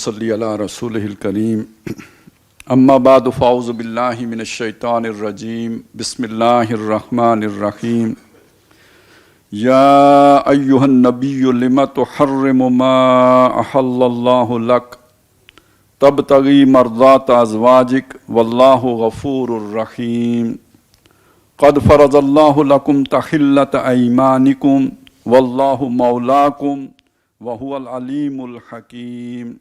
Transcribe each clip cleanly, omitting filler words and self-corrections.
صلی علی رسولہ الکریم اما بعد فاعوذ باللہ من الشیطان الرجیم بسم اللہ الرحمن الرحیم یا ایہا النبی لم تحرم ما احل اللہ لک تبتغی مرضات ازواجک واللہ غفور الرحیم قد فرض اللہ لکم تحلۃ ایمانکم واللہ مولاکم وهو العلیم الحکیم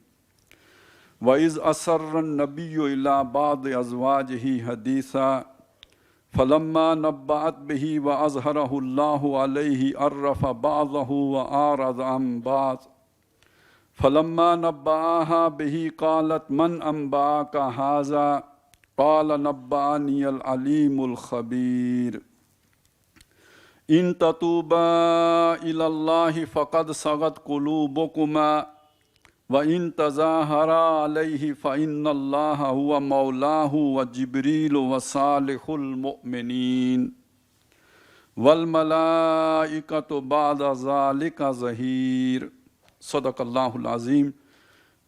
وَإِذْ أَسَرَّ النَّبِيُّ إِلَىٰ بَعْضِ أَزْوَاجِهِ حَدِيثًا فَلَمَّا نَبَّأَتْ بِهِ وَأَظْهَرَهُ اللَّهُ عَلَيْهِ عَرَّفَ بَعْضَهُ وَأَعْرَضَ عَن بَعْضٍ فَلَمَّا نَبَّأَهَا بِهِ قَالَتْ مَنْ أَنبَأَكَ هَٰذَا قَالَ نَبَّأَنِيَ الْعَلِيمُ الْخَبِيرُ إِن تَتُوبَا إِلَى اللَّهِ فَقَدْ صَغَتْ قُلُوبُكُمَا وَإِن تَظَاهَرَا عَلَيْهِ فَإِنَّ اللَّهَ هُوَ مَوْلَاهُ وَجِبْرِيلُ وَصَالِحُ الْمُؤْمِنِينَ وَالْمَلَائِكَةُ بَعْدَ ذَلِكَ ظَهِيرٌ صدق اللہ العظیم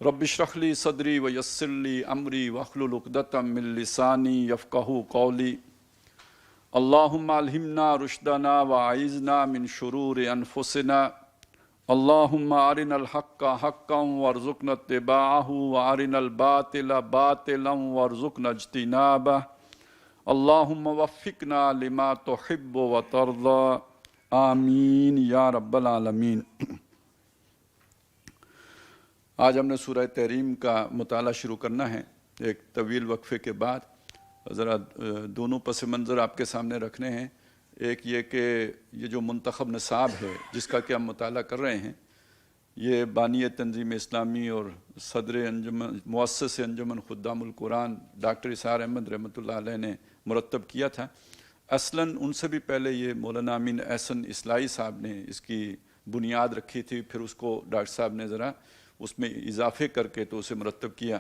رب اشرح لی صدری ویسر لی امری واحلل عقدۃ من لسانی یفقہوا قولی اللہم الہمنا رشدنا واعذنا من شرور انفسنا اللہم ارنا الحق حقا وارزقنا اتباعہ وارنا الباطل باطلا وارزقنا اجتنابہ اللہم وفقنا لما تحب وترضى آمین یا رب العالمین۔ آج ہم نے سورہ تحریم کا مطالعہ شروع کرنا ہے ایک طویل وقفے کے بعد۔ ذرا دونوں پس منظر آپ کے سامنے رکھنے ہیں۔ ایک یہ کہ یہ جو منتخب نصاب ہے جس کا کہ ہم مطالعہ کر رہے ہیں، یہ بانی تنظیم اسلامی اور صدر انجمن مؤسس انجمن خدام القرآن ڈاکٹر اسحاق احمد رحمۃ اللہ علیہ نے مرتب کیا تھا۔ اصلاً ان سے بھی پہلے یہ مولانا امین احسن اصلاحی صاحب نے اس کی بنیاد رکھی تھی، پھر اس کو ڈاکٹر صاحب نے ذرا اس میں اضافے کر کے تو اسے مرتب کیا،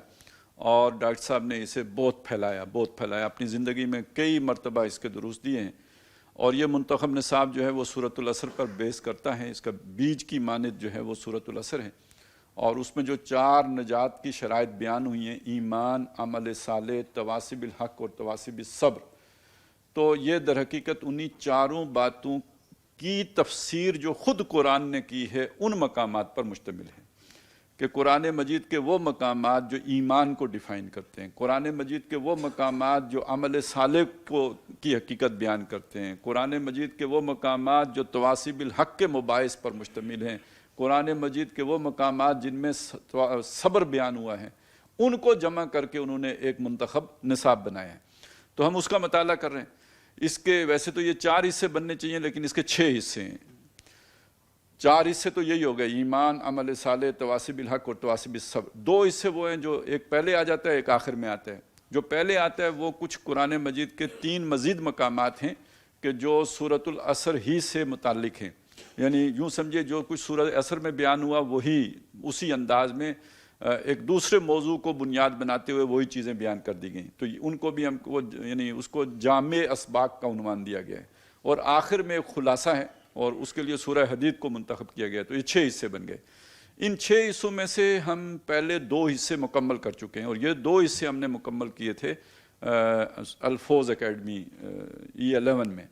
اور ڈاکٹر صاحب نے اسے بہت پھیلایا اپنی زندگی میں کئی مرتبہ اس کے دروس دیے ہیں۔ اور یہ منتخب نصاب جو ہے وہ سورۃ العصر پر بیس کرتا ہے، اس کا بیج کی مانند جو ہے وہ سورۃ العصر ہے، اور اس میں جو 4 نجات کی شرائط بیان ہوئی ہیں، ایمان، عمل صالح، تواصی بالحق اور تواصی بالصبر، تو یہ در حقیقت انہی 4 باتوں کی تفسیر جو خود قرآن نے کی ہے ان مقامات پر مشتمل ہے کہ قرآن مجید کے وہ مقامات جو ایمان کو ڈیفائن کرتے ہیں، قرآن مجید کے وہ مقامات جو عمل صالح کی حقیقت بیان کرتے ہیں، قرآن مجید کے وہ مقامات جو تواصی بالحق کے مباحث پر مشتمل ہیں، قرآن مجید کے وہ مقامات جن میں صبر بیان ہوا ہے، ان کو جمع کر کے انہوں نے ایک منتخب نصاب بنایا ہے۔ تو ہم اس کا مطالعہ کر رہے ہیں۔ اس کے ویسے تو یہ 4 حصے بننے چاہیے، لیکن اس کے 6 حصے ہیں۔ 4 حصے تو یہی ہو گئے، ایمان، عمل صالح، تواصی بالحق اور تواصی بالصبر۔ 2 حصے وہ ہیں جو ایک پہلے آ جاتا ہے، ایک آخر میں آتا ہے۔ جو پہلے آتا ہے وہ کچھ قرآن مجید کے 3 مزید مقامات ہیں کہ جو سورۃ العصر ہی سے متعلق ہیں، یعنی یوں سمجھے جو کچھ سورۃ العصر میں بیان ہوا وہی اسی انداز میں ایک دوسرے موضوع کو بنیاد بناتے ہوئے وہی چیزیں بیان کر دی گئیں، تو ان کو بھی ہم کو یعنی اس کو جامع اسباق کا عنوان دیا گیا ہے، اور آخر میں ایک خلاصہ ہے، اور اس کے لیے سورہ حدید کو منتخب کیا گیا۔ تو یہ 6 حصے بن گئے۔ ان 6 حصوں میں سے ہم پہلے 2 حصے مکمل کر چکے ہیں، اور یہ 2 حصے ہم نے مکمل کیے تھے الفوز اکیڈمی E11 میں۔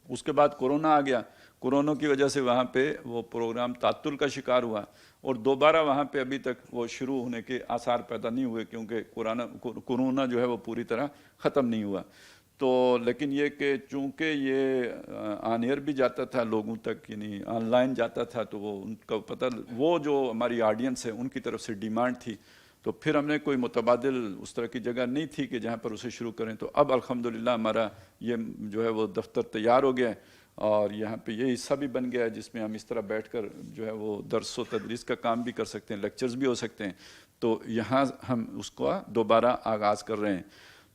اس کے بعد کورونا آ گیا، کورونا کی وجہ سے وہاں پہ وہ پروگرام تعطل کا شکار ہوا، اور دوبارہ وہاں پہ ابھی تک وہ شروع ہونے کے آثار پیدا نہیں ہوئے، کیونکہ کورونا جو ہے وہ پوری طرح ختم نہیں ہوا۔ تو لیکن یہ کہ چونکہ یہ آن ایئر بھی جاتا تھا لوگوں تک، یعنی آن لائن جاتا تھا، تو وہ ان کا پتہ، وہ جو ہماری آڈینس ہے ان کی طرف سے ڈیمانڈ تھی، تو پھر ہم نے کوئی متبادل اس طرح کی جگہ نہیں تھی کہ جہاں پر اسے شروع کریں۔ تو اب الحمدللہ ہمارا یہ جو ہے وہ دفتر تیار ہو گیا ہے، اور یہاں پہ یہ حصہ بھی بن گیا ہے جس میں ہم اس طرح بیٹھ کر جو ہے وہ درس و تدریس کا کام بھی کر سکتے ہیں، لیکچرز بھی ہو سکتے ہیں۔ تو یہاں ہم اس کو دوبارہ آغاز کر رہے ہیں۔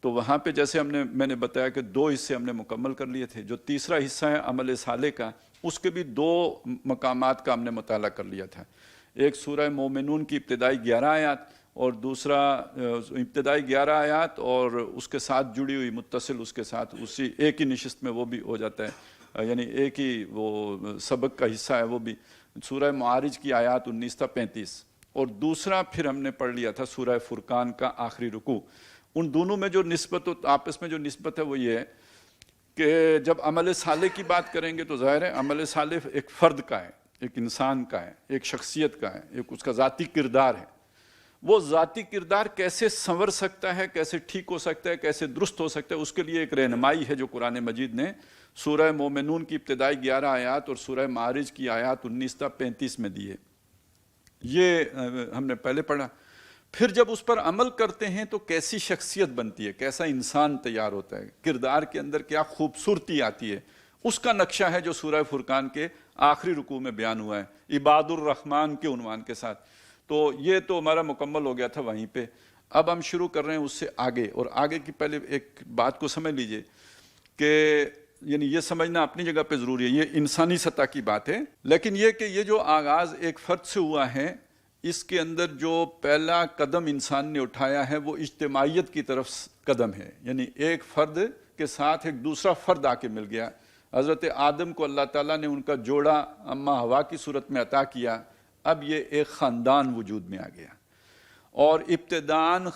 تو وہاں پہ جیسے میں نے بتایا کہ 2 حصے ہم نے مکمل کر لیے تھے۔ جو تیسرا حصہ ہے عمل صالح کا، اس کے بھی 2 مقامات کا ہم نے مطالعہ کر لیا تھا۔ ایک سورہ مومنون کی ابتدائی 11 آیات، اور دوسرا ابتدائی 11 آیات اور اس کے ساتھ جڑی ہوئی متصل اس کے ساتھ اسی ایک ہی نشست میں وہ بھی ہو جاتا ہے، یعنی ایک ہی وہ سبق کا حصہ ہے۔ وہ بھی سورہ معارج کی آیات 19 تا 35، اور دوسرا پھر ہم نے پڑھ لیا تھا سورہ فرقان کا آخری رکوع. ان دونوں میں جو نسبت آپس میں جو نسبت ہے وہ یہ ہے کہ جب عمل صالح کی بات کریں گے تو ظاہر ہے عمل صالح ایک فرد کا ہے, ایک انسان کا ہے, ایک شخصیت کا ہے, ایک اس کا ذاتی کردار ہے. وہ ذاتی کردار کیسے سنور سکتا ہے, کیسے ٹھیک ہو سکتا ہے, کیسے درست ہو سکتا ہے, اس کے لیے ایک رہنمائی ہے جو قرآن مجید نے سورہ مومنون کی ابتدائی 11 آیات اور سورہ معارج کی آیات 19 تا 35 میں دی ہے. یہ ہم نے پہلے پڑھا. پھر جب اس پر عمل کرتے ہیں تو کیسی شخصیت بنتی ہے, کیسا انسان تیار ہوتا ہے, کردار کے اندر کیا خوبصورتی آتی ہے, اس کا نقشہ ہے جو سورہ فرقان کے آخری رکوع میں بیان ہوا ہے عباد الرحمن کے عنوان کے ساتھ. تو یہ تو ہمارا مکمل ہو گیا تھا وہیں پہ. اب ہم شروع کر رہے ہیں اس سے آگے, اور آگے کی پہلے ایک بات کو سمجھ لیجئے کہ یعنی یہ سمجھنا اپنی جگہ پہ ضروری ہے, یہ انسانی سطح کی بات ہے, لیکن یہ کہ یہ جو آغاز ایک فرد سے ہوا ہے, اس کے اندر جو پہلا قدم انسان نے اٹھایا ہے وہ اجتماعیت کی طرف قدم ہے. یعنی ایک فرد کے ساتھ ایک دوسرا فرد آ کے مل گیا. حضرت آدم کو اللہ تعالیٰ نے ان کا جوڑا اماں ہوا کی صورت میں عطا کیا. اب یہ ایک خاندان وجود میں آ گیا, اور ابتداً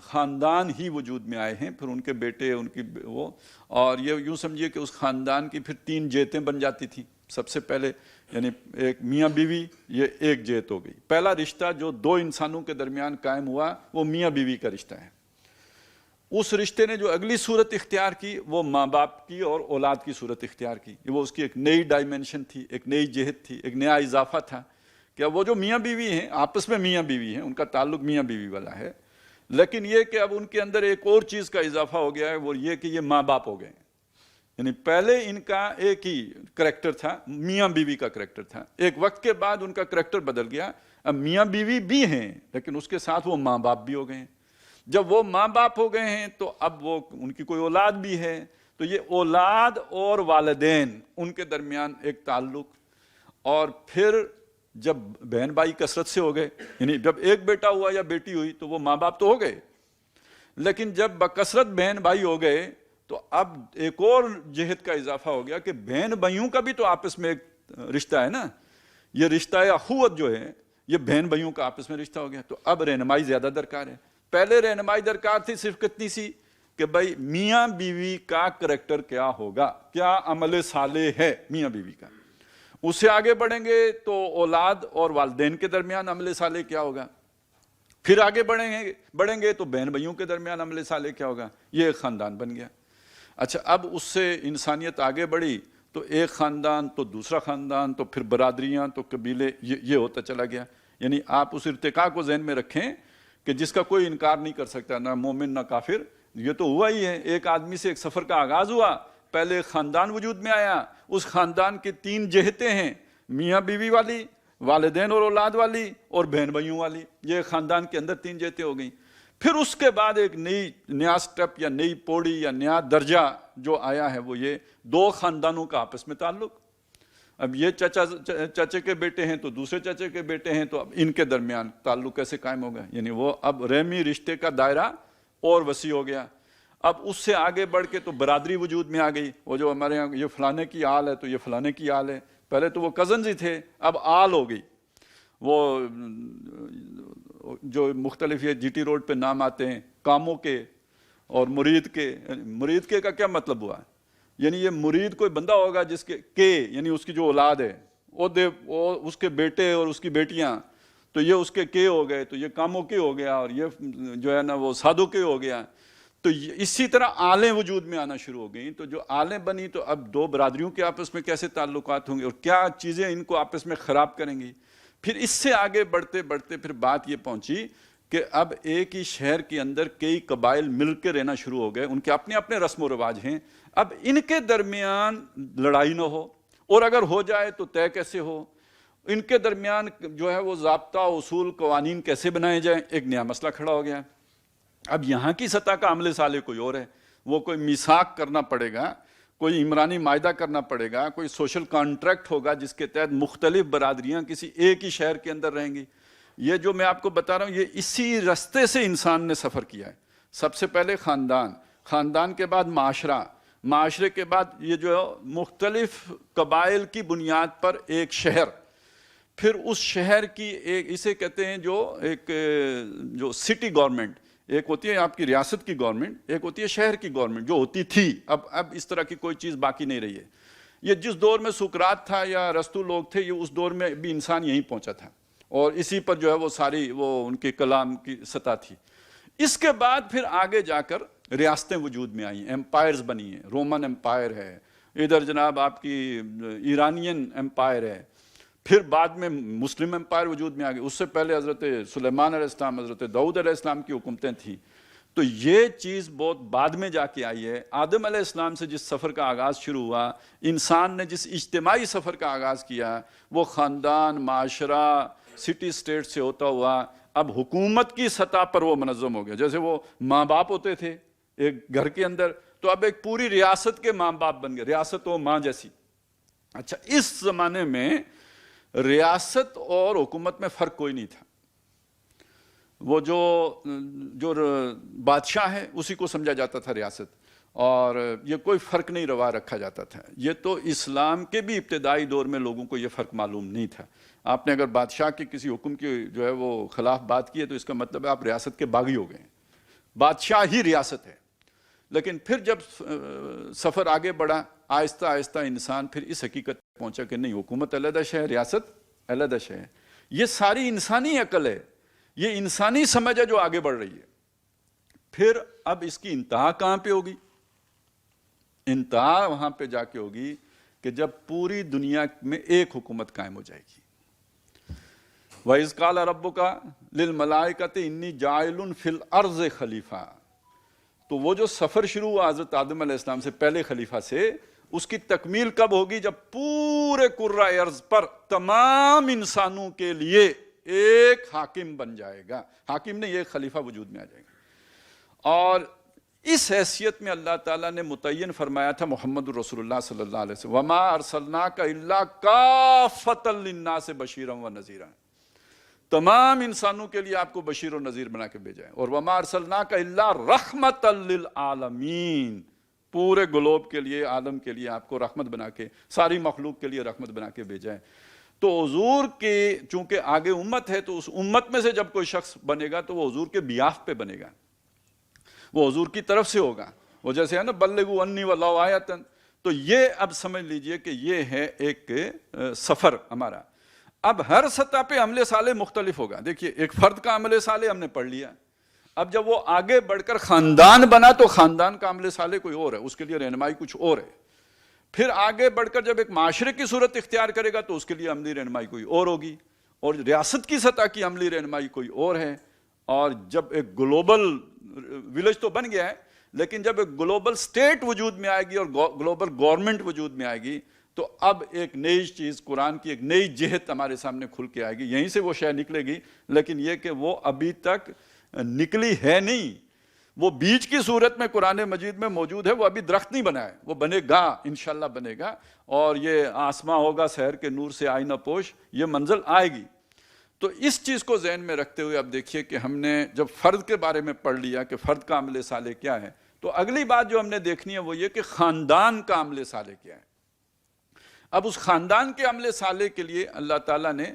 خاندان ہی وجود میں آئے ہیں, پھر ان کے بیٹے, ان کی وہ, اور یہ یوں سمجھیے کہ اس خاندان کی پھر 3 جیتیں بن جاتی تھیں. سب سے پہلے یعنی ایک میاں بیوی, یہ ایک جیت ہو گئی. پہلا رشتہ جو 2 انسانوں کے درمیان قائم ہوا وہ میاں بیوی کا رشتہ ہے. اس رشتے نے جو اگلی صورت اختیار کی وہ ماں باپ کی اور اولاد کی صورت اختیار کی. وہ اس کی ایک نئی ڈائمنشن تھی, ایک نئی جہت تھی, ایک نیا اضافہ تھا. کیا وہ جو میاں بیوی ہیں آپس میں میاں بیوی ہیں, ان کا تعلق میاں بیوی والا ہے, لیکن یہ کہ اب ان کے اندر ایک اور چیز کا اضافہ ہو گیا ہے, وہ یہ کہ یہ ماں باپ ہو گئے ہیں. یعنی پہلے ان کا ایک ہی کریکٹر تھا, میاں بیوی کا کریکٹر تھا. ایک وقت کے بعد ان کا کریکٹر بدل گیا, اب میاں بیوی بھی ہیں لیکن اس کے ساتھ وہ ماں باپ بھی ہو گئے ہیں. جب وہ ماں باپ ہو گئے ہیں تو اب وہ ان کی کوئی اولاد بھی ہے, تو یہ اولاد اور والدین ان کے درمیان ایک تعلق. اور پھر جب بہن بھائی کثرت سے ہو گئے, یعنی جب ایک بیٹا ہوا یا بیٹی ہوئی تو وہ ماں باپ تو ہو گئے, لیکن جب بکثرت بہن بھائی ہو گئے تو اب ایک اور جہت کا اضافہ ہو گیا کہ بہن بھائیوں کا بھی تو آپس میں ایک رشتہ ہے نا. یہ رشتہ اخوت جو ہے یہ بہن بھائیوں کا آپس میں رشتہ ہو گیا. تو اب رہنمائی زیادہ درکار ہے. پہلے رہنمائی درکار تھی صرف کتنی سی کہ بھائی میاں بیوی کا کریکٹر کیا ہوگا, کیا عمل صالح ہے میاں بیوی کا. اس سے آگے بڑھیں گے تو اولاد اور والدین کے درمیان عمل صالح کیا ہوگا, پھر آگے بڑھیں گے تو بہن بھائیوں کے درمیان عمل صالح کیا ہوگا. یہ ایک خاندان بن گیا. اچھا, اب اس سے انسانیت آگے بڑھی تو ایک خاندان تو دوسرا خاندان تو پھر برادریاں تو قبیلے, یہ ہوتا چلا گیا. یعنی آپ اس ارتقاء کو ذہن میں رکھیں کہ جس کا کوئی انکار نہیں کر سکتا, نہ مومن نہ کافر. یہ تو ہوا ہی ہے, ایک آدمی سے ایک سفر کا آغاز ہوا, پہلے ایک خاندان وجود میں آیا, اس خاندان کی 3 جہتیں ہیں, میاں بیوی والی, والدین اور اولاد والی, اور بہن بھائیوں والی. یہ خاندان کے اندر 3 جہتیں ہو گئیں. پھر اس کے بعد ایک نیا سٹیپ یا نئی پوڑی یا نیا درجہ جو آیا ہے وہ یہ 2 خاندانوں کا آپس میں تعلق. اب یہ چچے کے بیٹے ہیں تو دوسرے چچے کے بیٹے ہیں, تو اب ان کے درمیان تعلق کیسے قائم ہوگا. یعنی وہ اب رحمی رشتے کا دائرہ اور وسیع ہو گیا. اب اس سے آگے بڑھ کے تو برادری وجود میں آ گئی. وہ جو ہمارے یہاں یہ فلانے کی آل ہے تو یہ فلانے کی آل ہے. پہلے تو وہ کزنز ہی تھے, اب آل ہو گئی. وہ جو مختلف یہ جی ٹی روڈ پہ نام آتے ہیں کاموں کے اور مرید کے. مرید کے کا کیا مطلب ہوا, یعنی یہ مرید کوئی بندہ ہوگا جس کے یعنی اس کی جو اولاد ہے وہ اس کے بیٹے اور اس کی بیٹیاں, تو یہ اس کے ہو گئے, تو یہ کاموں کے ہو گیا, اور یہ جو ہے نا وہ سادوں کے ہو گیا. تو اسی طرح آلیں وجود میں آنا شروع ہو گئیں. تو جو آلیں بنی تو اب 2 برادریوں کے آپس میں کیسے تعلقات ہوں گے اور کیا چیزیں ان کو آپس میں خراب کریں گی. پھر اس سے آگے بڑھتے بڑھتے پھر بات یہ پہنچی کہ اب ایک ہی شہر کے اندر کئی قبائل مل کے رہنا شروع ہو گئے, ان کے اپنے اپنے رسم و رواج ہیں. اب ان کے درمیان لڑائی نہ ہو, اور اگر ہو جائے تو طے کیسے ہو, ان کے درمیان جو ہے وہ ضابطہ اصول قوانین کیسے بنائے جائیں. ایک نیا مسئلہ کھڑا ہو گیا. اب یہاں کی سطح کا عمل صالح کوئی اور ہے, وہ کوئی میثاق کرنا پڑے گا, کوئی عمرانی معاہدہ کرنا پڑے گا, کوئی سوشل کانٹریکٹ ہوگا جس کے تحت مختلف برادریاں کسی ایک ہی شہر کے اندر رہیں گی. یہ جو میں آپ کو بتا رہا ہوں یہ اسی رستے سے انسان نے سفر کیا ہے. سب سے پہلے خاندان, خاندان کے بعد معاشرہ, معاشرے کے بعد یہ جو مختلف قبائل کی بنیاد پر ایک شہر, پھر اس شہر کی ایک اسے کہتے ہیں جو سٹی گورنمنٹ، ایک ہوتی ہے آپ کی ریاست کی گورنمنٹ، ایک ہوتی ہے شہر کی گورنمنٹ جو ہوتی تھی، اب اس طرح کی کوئی چیز باقی نہیں رہی ہے. یہ جس دور میں سقراط تھا یا ارسطو لوگ تھے، یہ اس دور میں بھی انسان یہیں پہنچا تھا، اور اسی پر جو ہے وہ ساری وہ ان کے کلام کی سطح تھی. اس کے بعد پھر آگے جا کر ریاستیں وجود میں آئیں، ایمپائرز بنی ہیں. رومن ایمپائر ہے، ادھر جناب آپ کی ایرانین ایمپائر ہے، پھر بعد میں مسلم ایمپائر وجود میں آ گئی. اس سے پہلے حضرت سلیمان علیہ السلام، حضرت داؤد علیہ السلام کی حکومتیں تھیں. تو یہ چیز بہت بعد میں جا کے آئی ہے. آدم علیہ السلام سے جس سفر کا آغاز شروع ہوا، انسان نے جس اجتماعی سفر کا آغاز کیا، وہ خاندان، معاشرہ، سٹی سٹیٹ سے ہوتا ہوا اب حکومت کی سطح پر وہ منظم ہو گیا. جیسے وہ ماں باپ ہوتے تھے ایک گھر کے اندر، تو اب ایک پوری ریاست کے ماں باپ بن گئے، ریاست و ماں جیسی. اچھا، اس زمانے میں ریاست اور حکومت میں فرق کوئی نہیں تھا. وہ جو بادشاہ ہے اسی کو سمجھا جاتا تھا ریاست، اور یہ کوئی فرق نہیں روا رکھا جاتا تھا. یہ تو اسلام کے بھی ابتدائی دور میں لوگوں کو یہ فرق معلوم نہیں تھا. آپ نے اگر بادشاہ کے کسی حکم کی جو ہے وہ خلاف بات کی ہے تو اس کا مطلب ہے آپ ریاست کے باغی ہو گئے ہیں. بادشاہ ہی ریاست ہے. لیکن پھر جب سفر آگے بڑھا، آہستہ آہستہ انسان پھر اس حقیقت پہنچا کہ نہیں، حکومت علیحدہ شے ہے، ریاست علیحدہ شے ہے. یہ ساری انسانی عقل ہے، یہ انسانی سمجھ ہے جو آگے بڑھ رہی ہے. پھر اب اس کی انتہا کہاں پہ ہوگی؟ انتہا وہاں پہ جا کے ہوگی کہ جب پوری دنیا میں ایک حکومت قائم ہو جائے گی. وَإِذْ قَالَ رَبُّكَ لِلْمَلَائِكَةِ إِنِّي جَاعِلٌ فِي الْأَرْضِ خلیفہ. تو وہ جو سفر شروع ہوا حضرت آدم علیہ السلام سے پہلے خلیفہ سے، اس کی تکمیل کب ہوگی؟ جب پورے کرۂ ارض پر تمام انسانوں کے لیے ایک حاکم بن جائے گا. حاکم نہیں، ایک خلیفہ وجود میں آ جائے گا. اور اس حیثیت میں اللہ تعالیٰ نے متعین فرمایا تھا محمد رسول اللہ صلی اللہ علیہ وسلم، وَمَا أَرْسَلْنَاكَ إِلَّا كَافَّةً لِلنَّاسِ بَشِيرًا وَنَذِيرًا. تمام انسانوں کے لیے آپ کو بشیر و نذیر بنا کے بھیجا ہے. اور وَمَا أَرْسَلْنَاكَ إِلَّا رَحْمَةً لِلْعَالَمِينَ، پورے گلوب کے لیے، عالم کے لیے آپ کو رحمت بنا کے، ساری مخلوق کے لیے رحمت بنا کے بھیجا ہے. تو حضور کے چونکہ آگے امت ہے، تو اس امت میں سے جب کوئی شخص بنے گا تو وہ حضور کے بیاف پہ بنے گا، وہ حضور کی طرف سے ہوگا. وہ جیسے ہے نا بلغوا عنی ولو آیۃ. تو یہ اب سمجھ لیجئے کہ یہ ہے ایک سفر ہمارا. اب ہر سطح پہ عمل صالح مختلف ہوگا. دیکھیے، ایک فرد کا عمل صالح ہم نے پڑھ لیا. اب جب وہ آگے بڑھ کر خاندان بنا تو خاندان کا عمل صالح کوئی اور ہے، اس کے لیے رہنمائی کچھ اور ہے. پھر آگے بڑھ کر جب ایک معاشرے کی صورت اختیار کرے گا تو اس کے لیے عملی رہنمائی کوئی اور ہوگی، اور ریاست کی سطح کی عملی رہنمائی کوئی اور ہے. اور جب ایک گلوبل ولیج تو بن گیا ہے، لیکن جب ایک گلوبل سٹیٹ وجود میں آئے گی اور گلوبل گورنمنٹ وجود میں آئے گی تو اب ایک نئی چیز، قرآن کی ایک نئی جہت ہمارے سامنے کھل کے آئے گی. یہیں سے وہ شے نکلے گی، لیکن یہ کہ وہ ابھی تک نکلی ہے نہیں، وہ بیج کی صورت میں قرآن مجید میں موجود ہے. وہ ابھی درخت نہیں بنا ہے، وہ بنے گا، انشاءاللہ بنے گا. اور یہ آسماں ہوگا سحر کے نور سے آئینہ پوش، یہ منزل آئے گی. تو اس چیز کو ذہن میں رکھتے ہوئے اب دیکھیے کہ ہم نے جب فرد کے بارے میں پڑھ لیا کہ فرد کا عمل صالح کیا ہے، تو اگلی بات جو ہم نے دیکھنی ہے وہ یہ کہ خاندان کا عمل صالح کیا ہے. اب اس خاندان کے عمل صالح کے لیے اللہ تعالیٰ نے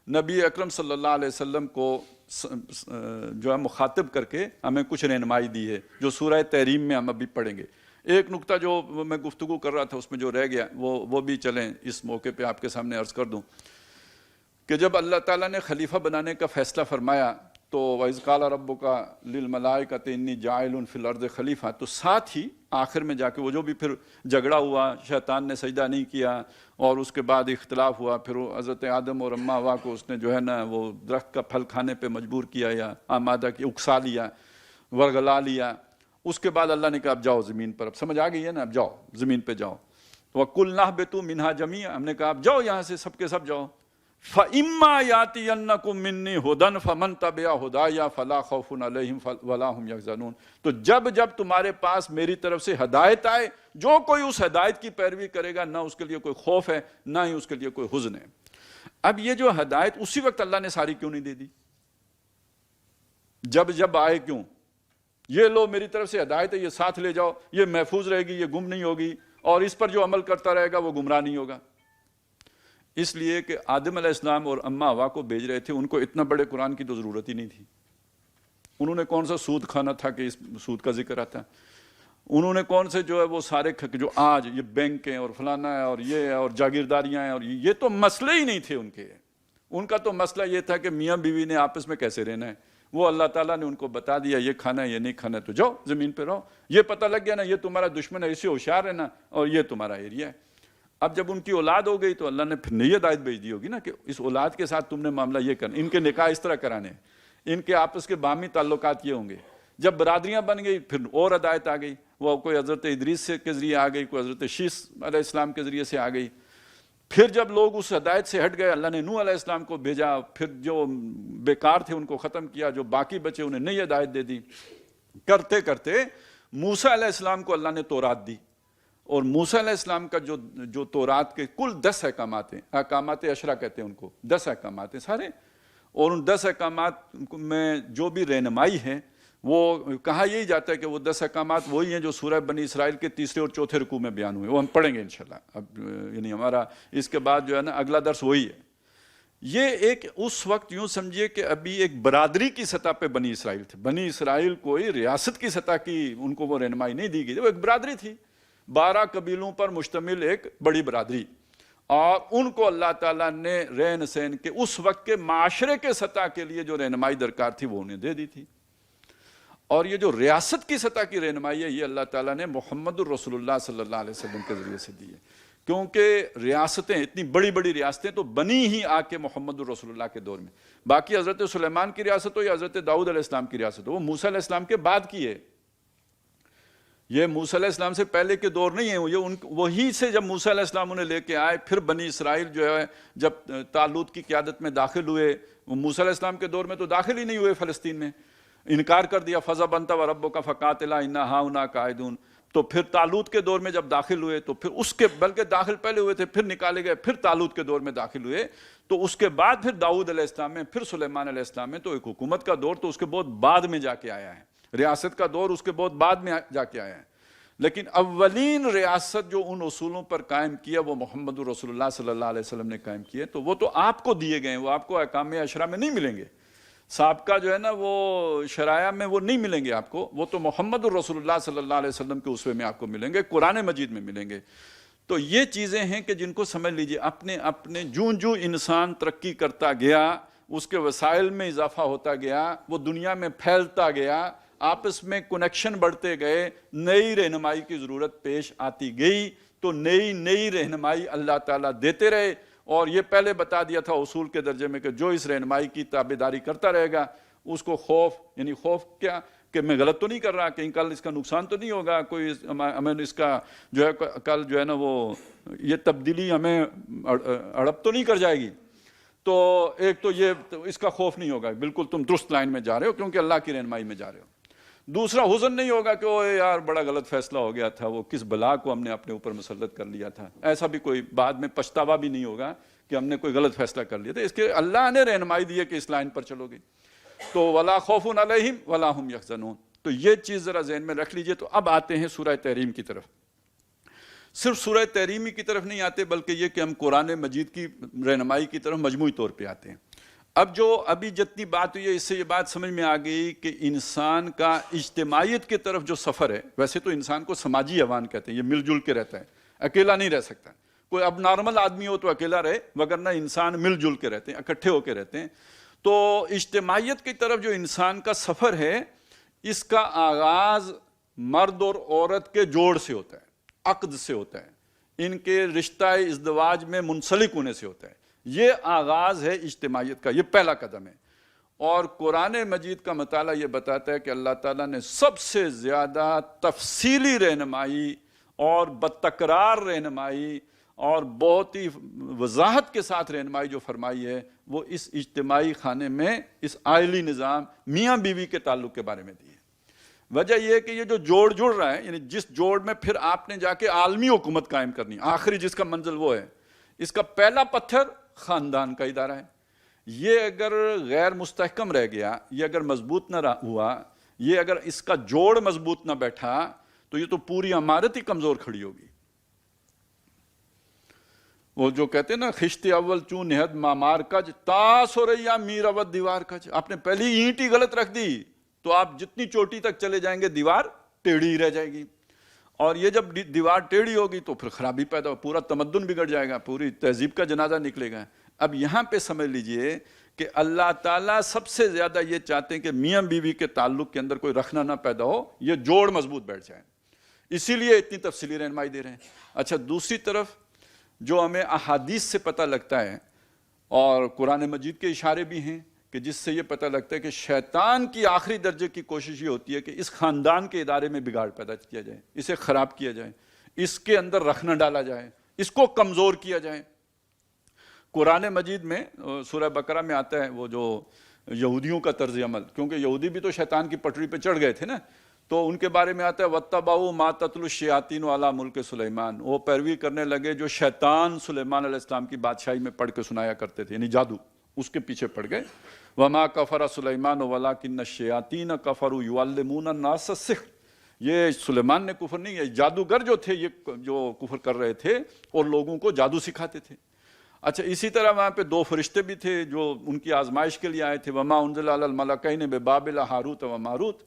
نبی اکرم صلی اللہ علیہ وسلم کو جو ہے مخاطب کر کے ہمیں کچھ رہنمائی دی ہے، جو سورہ تحریم میں ہم ابھی پڑھیں گے. ایک نقطہ جو میں گفتگو کر رہا تھا اس میں جو رہ گیا وہ بھی چلیں اس موقع پہ آپ کے سامنے عرض کر دوں کہ جب اللہ تعالیٰ نے خلیفہ بنانے کا فیصلہ فرمایا تو وَإِذْ قَالَ رَبُّكَ لِلْمَلَائِكَةِ إِنِّي جَاعِلٌ فِي الْأَرْضِ خلیفہ، تو ساتھ ہی آخر میں جا کے وہ جو بھی پھر جھگڑا ہوا، شیطان نے سجدہ نہیں کیا اور اس کے بعد اختلاف ہوا، پھر حضرت آدم اور اماں ہوا کو اس نے جو ہے نا وہ درخت کا پھل کھانے پہ مجبور کیا یا آمادہ کیا، اکسا لیا، ورگلا لیا. اس کے بعد اللہ نے کہا اب جاؤ زمین پر. اب سمجھ آ گئی ہے نا، اب جاؤ زمین پہ جاؤ. وَقُلْنَا اهْبِطُوا مِنْهَا جَمِيعًا، ہم نے کہا اب جاؤ یہاں سے سب کے سب جاؤ. فَإِمَّا يَأْتِيَنَّكُم مِّنِّي هُدًى فَمَن تَبِعَ هُدَايَ فَلَا خَوْفٌ عَلَيْهِمْ وَلَا هُمْ يَحْزَنُونَ. تو جب تمہارے پاس میری طرف سے ہدایت آئے، جو کوئی اس ہدایت کی پیروی کرے گا نہ اس کے لیے کوئی خوف ہے نہ ہی اس کے لیے کوئی حزن ہے. اب یہ جو ہدایت اسی وقت اللہ نے ساری کیوں نہیں دے دی؟ جب آئے کیوں؟ یہ لو میری طرف سے ہدایت ہے، یہ ساتھ لے جاؤ، یہ محفوظ رہے گی، یہ گم نہیں ہوگی، اور اس پر جو عمل کرتا رہے گا وہ گمراہ نہیں ہوگا. اس لیے کہ آدم علیہ السلام اور اماں ہوا کو بھیج رہے تھے، ان کو اتنا بڑے قرآن کی تو ضرورت ہی نہیں تھی۔ انہوں نے کون سا سود کھانا تھا کہ اس سود کا ذکر آتا ہے؟ انہوں نے کون سے جو ہے وہ سارے جو آج یہ بینک ہیں اور فلانا ہے اور یہ ہے اور جاگیرداریاں ہیں، اور یہ تو مسئلے ہی نہیں تھے ان کے۔ ان کا تو مسئلہ یہ تھا کہ میاں بیوی نے آپس میں کیسے رہنا ہے۔ وہ اللہ تعالیٰ نے ان کو بتا دیا یہ کھانا ہے یہ نہیں کھانا ہے، تو جاؤ زمین پہ رہو۔ یہ پتہ لگ گیا نا یہ تمہارا دشمن ہے، اسے ہوشیار رہنا، اور یہ تمہارا ایریا ہے۔ اب جب ان کی اولاد ہو گئی تو اللہ نے پھر نئی ہدایت بھیج دی ہوگی نا کہ اس اولاد کے ساتھ تم نے معاملہ یہ کرنا، ان کے نکاح اس طرح کرانے، ان کے آپس کے باہمی تعلقات یہ ہوں گے۔ جب برادریاں بن گئی پھر اور ہدایت آ گئی، وہ کوئی حضرت ادریس کے ذریعے آ گئی، کوئی حضرت شیس علیہ السلام کے ذریعے سے آ گئی۔ پھر جب لوگ اس ہدایت سے ہٹ گئے، اللہ نے نوح علیہ السلام کو بھیجا، پھر جو بیکار تھے ان کو ختم کیا، جو باقی بچے انہیں نئی ہدایت دے دی۔ کرتے کرتے موسیٰ علیہ السلام کو اللہ نے تورات دی، اور موسیٰ علیہ السلام کا جو تورات کے کل 10 احکامات ہیں، احکامات عشرہ کہتے ہیں ان کو، 10 احکامات ہیں سارے، اور ان 10 احکامات میں جو بھی رہنمائی ہے وہ کہا یہی جاتا ہے کہ وہ 10 احکامات وہی ہیں جو سورہ بنی اسرائیل کے 3 اور 4 رکوع میں بیان ہوئے، وہ ہم پڑھیں گے انشاءاللہ۔ اب یعنی ہمارا اس کے بعد جو ہے نا اگلا درس وہی ہے۔ یہ ایک اس وقت یوں سمجھیے کہ ابھی ایک برادری کی سطح پہ بنی اسرائیل تھے۔ بنی اسرائیل کوئی ریاست کی سطح کی ان کو وہ رہنمائی نہیں دی گئی، وہ ایک برادری تھی، 12 قبیلوں پر مشتمل ایک بڑی برادری، اور ان کو اللہ تعالیٰ نے رہن سہن کے اس وقت کے معاشرے کے سطح کے لیے جو رہنمائی درکار تھی وہ انہیں دے دی تھی۔ اور یہ جو ریاست کی سطح کی رہنمائی ہے یہ اللہ تعالیٰ نے محمد الرسول اللہ صلی اللہ علیہ وسلم کے ذریعے سے دی ہے، کیونکہ ریاستیں اتنی بڑی بڑی ریاستیں تو بنی ہی آ کے محمد الرسول اللہ کے دور میں۔ باقی حضرت سلیمان کی ریاست ہو یا حضرت داؤد علیہ السلام کی ریاست ہو، وہ موسیٰ علیہ السلام کے بعد کی ہے۔ یہ موسیٰ علیہ السلام سے پہلے کے دور نہیں ہے، یہ وہی سے جب موسیٰ علیہ السلام انہیں لے کے آئے، پھر بنی اسرائیل جو ہے جب طالوت کی قیادت میں داخل ہوئے، وہ موسیٰ علیہ السلام کے دور میں تو داخل ہی نہیں ہوئے فلسطین میں، انکار کر دیا، فَذَهَبْ أَنْتَ وَرَبُّكَ فَقَاتِلَا إِنَّا هَاهُنَا قَاعِدُونَ۔ تو پھر طالوت کے دور میں جب داخل ہوئے تو پھر اس کے بلکہ داخل پہلے ہوئے تھے، پھر نکالے گئے، پھر طالوت کے دور میں داخل ہوئے، تو اس کے بعد پھر داؤد علیہ السلام میں، پھر سلیمان علیہ السلام میں، تو ایک حکومت کا دور تو اس کے بہت بعد میں جا کے آیا ہے، ریاست کا دور اس کے بہت بعد میں جا کے آیا ہے۔ لیکن اولین ریاست جو ان اصولوں پر قائم کیا وہ محمد رسول اللہ صلی اللہ علیہ وسلم نے قائم کیا، تو وہ تو آپ کو دیے گئے ہیں، وہ آپ کو احکام عشرہ میں نہیں ملیں گے، سابقہ جو ہے نا وہ شرائع میں وہ نہیں ملیں گے آپ کو، وہ تو محمد الرسول اللہ صلی اللہ علیہ وسلم کے اسوے میں آپ کو ملیں گے، قرآن مجید میں ملیں گے۔ تو یہ چیزیں ہیں کہ جن کو سمجھ لیجئے، اپنے جو انسان ترقی کرتا گیا، اس کے وسائل میں اضافہ ہوتا گیا، وہ دنیا میں پھیلتا گیا، آپس میں کنیکشن بڑھتے گئے، نئی رہنمائی کی ضرورت پیش آتی گئی، تو نئی رہنمائی اللہ تعالیٰ دیتے رہے۔ اور یہ پہلے بتا دیا تھا اصول کے درجے میں کہ جو اس رہنمائی کی تابعداری کرتا رہے گا اس کو خوف، یعنی خوف کیا کہ میں غلط تو نہیں کر رہا، کہیں کل اس کا نقصان تو نہیں ہوگا، کوئی ہمیں اس کا جو ہے کل جو ہے نا وہ یہ تبدیلی ہمیں اڑپ تو نہیں کر جائے گی۔ تو ایک تو یہ اس کا خوف نہیں ہوگا، بالکل تم درست لائن میں جا رہے ہو کیونکہ اللہ کی رہنمائی میں جا رہے ہو۔ دوسرا حزن نہیں ہوگا کہ وہ یار بڑا غلط فیصلہ ہو گیا تھا، وہ کس بلا کو ہم نے اپنے اوپر مسلط کر لیا تھا، ایسا بھی کوئی بعد میں پچھتاوا بھی نہیں ہوگا کہ ہم نے کوئی غلط فیصلہ کر لیا تھا، اس کے اللہ نے رہنمائی دی ہے کہ اس لائن پر چلو گے، تو ولا خوف علیہم ولا ہم یحزنون۔ تو یہ چیز ذرا ذہن میں رکھ لیجئے۔ تو اب آتے ہیں سورہ تحریم کی طرف۔ صرف سورہ تحریمی کی طرف نہیں آتے بلکہ یہ کہ ہم قرآن مجید کی رہنمائی کی طرف مجموعی طور پہ آتے ہیں۔ اب جو ابھی جتنی بات ہوئی ہے اس سے یہ بات سمجھ میں آ گئی کہ انسان کا اجتماعیت کی طرف جو سفر ہے، ویسے تو انسان کو سماجی حیوان کہتے ہیں، یہ مل جل کے رہتا ہے، اکیلا نہیں رہ سکتا۔ کوئی اب نارمل آدمی ہو تو اکیلا رہے، وگرنہ انسان مل جل کے رہتے ہیں، اکٹھے ہو کے رہتے ہیں۔ تو اجتماعیت کی طرف جو انسان کا سفر ہے، اس کا آغاز مرد اور عورت کے جوڑ سے ہوتا ہے، عقد سے ہوتا ہے، ان کے رشتہ ازدواج میں منسلک ہونے سے ہوتا ہے۔ یہ آغاز ہے اجتماعیت کا، یہ پہلا قدم ہے۔ اور قرآن مجید کا مطالعہ یہ بتاتا ہے کہ اللہ تعالیٰ نے سب سے زیادہ تفصیلی رہنمائی اور بتکرار رہنمائی اور بہت ہی وضاحت کے ساتھ رہنمائی جو فرمائی ہے وہ اس اجتماعی خانے میں، اس عائلی نظام میاں بیوی کے تعلق کے بارے میں دی ہے۔ وجہ یہ ہے کہ یہ جو جوڑ جڑ رہا ہے، یعنی جس جوڑ میں پھر آپ نے جا کے عالمی حکومت قائم کرنی، آخری جس کا منزل وہ ہے، اس کا پہلا پتھر خاندان کا ادارہ ہے۔ یہ اگر غیر مستحکم رہ گیا، یہ اگر مضبوط نہ ہوا، یہ اگر اس کا جوڑ مضبوط نہ بیٹھا تو یہ تو پوری عمارت ہی کمزور کھڑی ہوگی۔ وہ جو کہتے ہیں نا خشت اول چون نہد مامار کج تاس ہو رہی میر اود دیوار کج، آپ نے پہلی اینٹ ہی غلط رکھ دی تو آپ جتنی چوٹی تک چلے جائیں گے دیوار ٹیڑھی ہی رہ جائے گی، اور یہ جب دیوار ٹیڑھی ہوگی تو پھر خرابی پیدا ہو، پورا تمدن بگڑ جائے گا، پوری تہذیب کا جنازہ نکلے گا۔ اب یہاں پہ سمجھ لیجئے کہ اللہ تعالیٰ سب سے زیادہ یہ چاہتے ہیں کہ میاں بیوی کے تعلق کے اندر کوئی رکھنا نہ پیدا ہو، یہ جوڑ مضبوط بیٹھ جائے، اسی لیے اتنی تفصیلی رہنمائی دے رہے ہیں۔ اچھا، دوسری طرف جو ہمیں احادیث سے پتہ لگتا ہے اور قرآن مجید کے اشارے بھی ہیں کہ جس سے یہ پتہ لگتا ہے کہ شیطان کی آخری درجے کی کوشش یہ ہوتی ہے کہ اس خاندان کے ادارے میں بگاڑ پیدا کیا جائے، اسے خراب کیا جائے، اس کے اندر رکھ نہ ڈالا جائے، اس کو کمزور کیا جائے۔ قرآن مجید میں سورہ بقرہ میں آتا ہے وہ جو یہودیوں کا طرز عمل، کیونکہ یہودی بھی تو شیطان کی پٹری پہ چڑھ گئے تھے نا، تو ان کے بارے میں آتا ہے وَاتَّبَعُوا مَا تَتْلُو الشَّيَاطِينُ عَلَىٰ مُلْكِ سلیمان، وہ پیروی کرنے لگے جو شیطان سلیمان علیہ السلام کی بادشاہی میں پڑھ کے سنایا کرتے تھے، یعنی جادو، اس کے پیچھے پڑ گئے۔ وَمَا كَفَرَ سُلَيْمَانُ وَلَٰكِنَّ الشَّيَاطِينَ كَفَرُوا يُعَلِّمُونَ النَّاسَ السِّحْرَ، یہ سلیمان نے کفر نہیں، یہ جادوگر جو تھے یہ جو کفر کر رہے تھے اور لوگوں کو جادو سکھاتے تھے۔ اچھا، اسی طرح وہاں پہ دو فرشتے بھی تھے جو ان کی آزمائش کے لیے آئے تھے، وَمَا أُنزِلَ عَلَى الْمَلَكَيْنِ بِبَابِلَ ہاروت وماروت،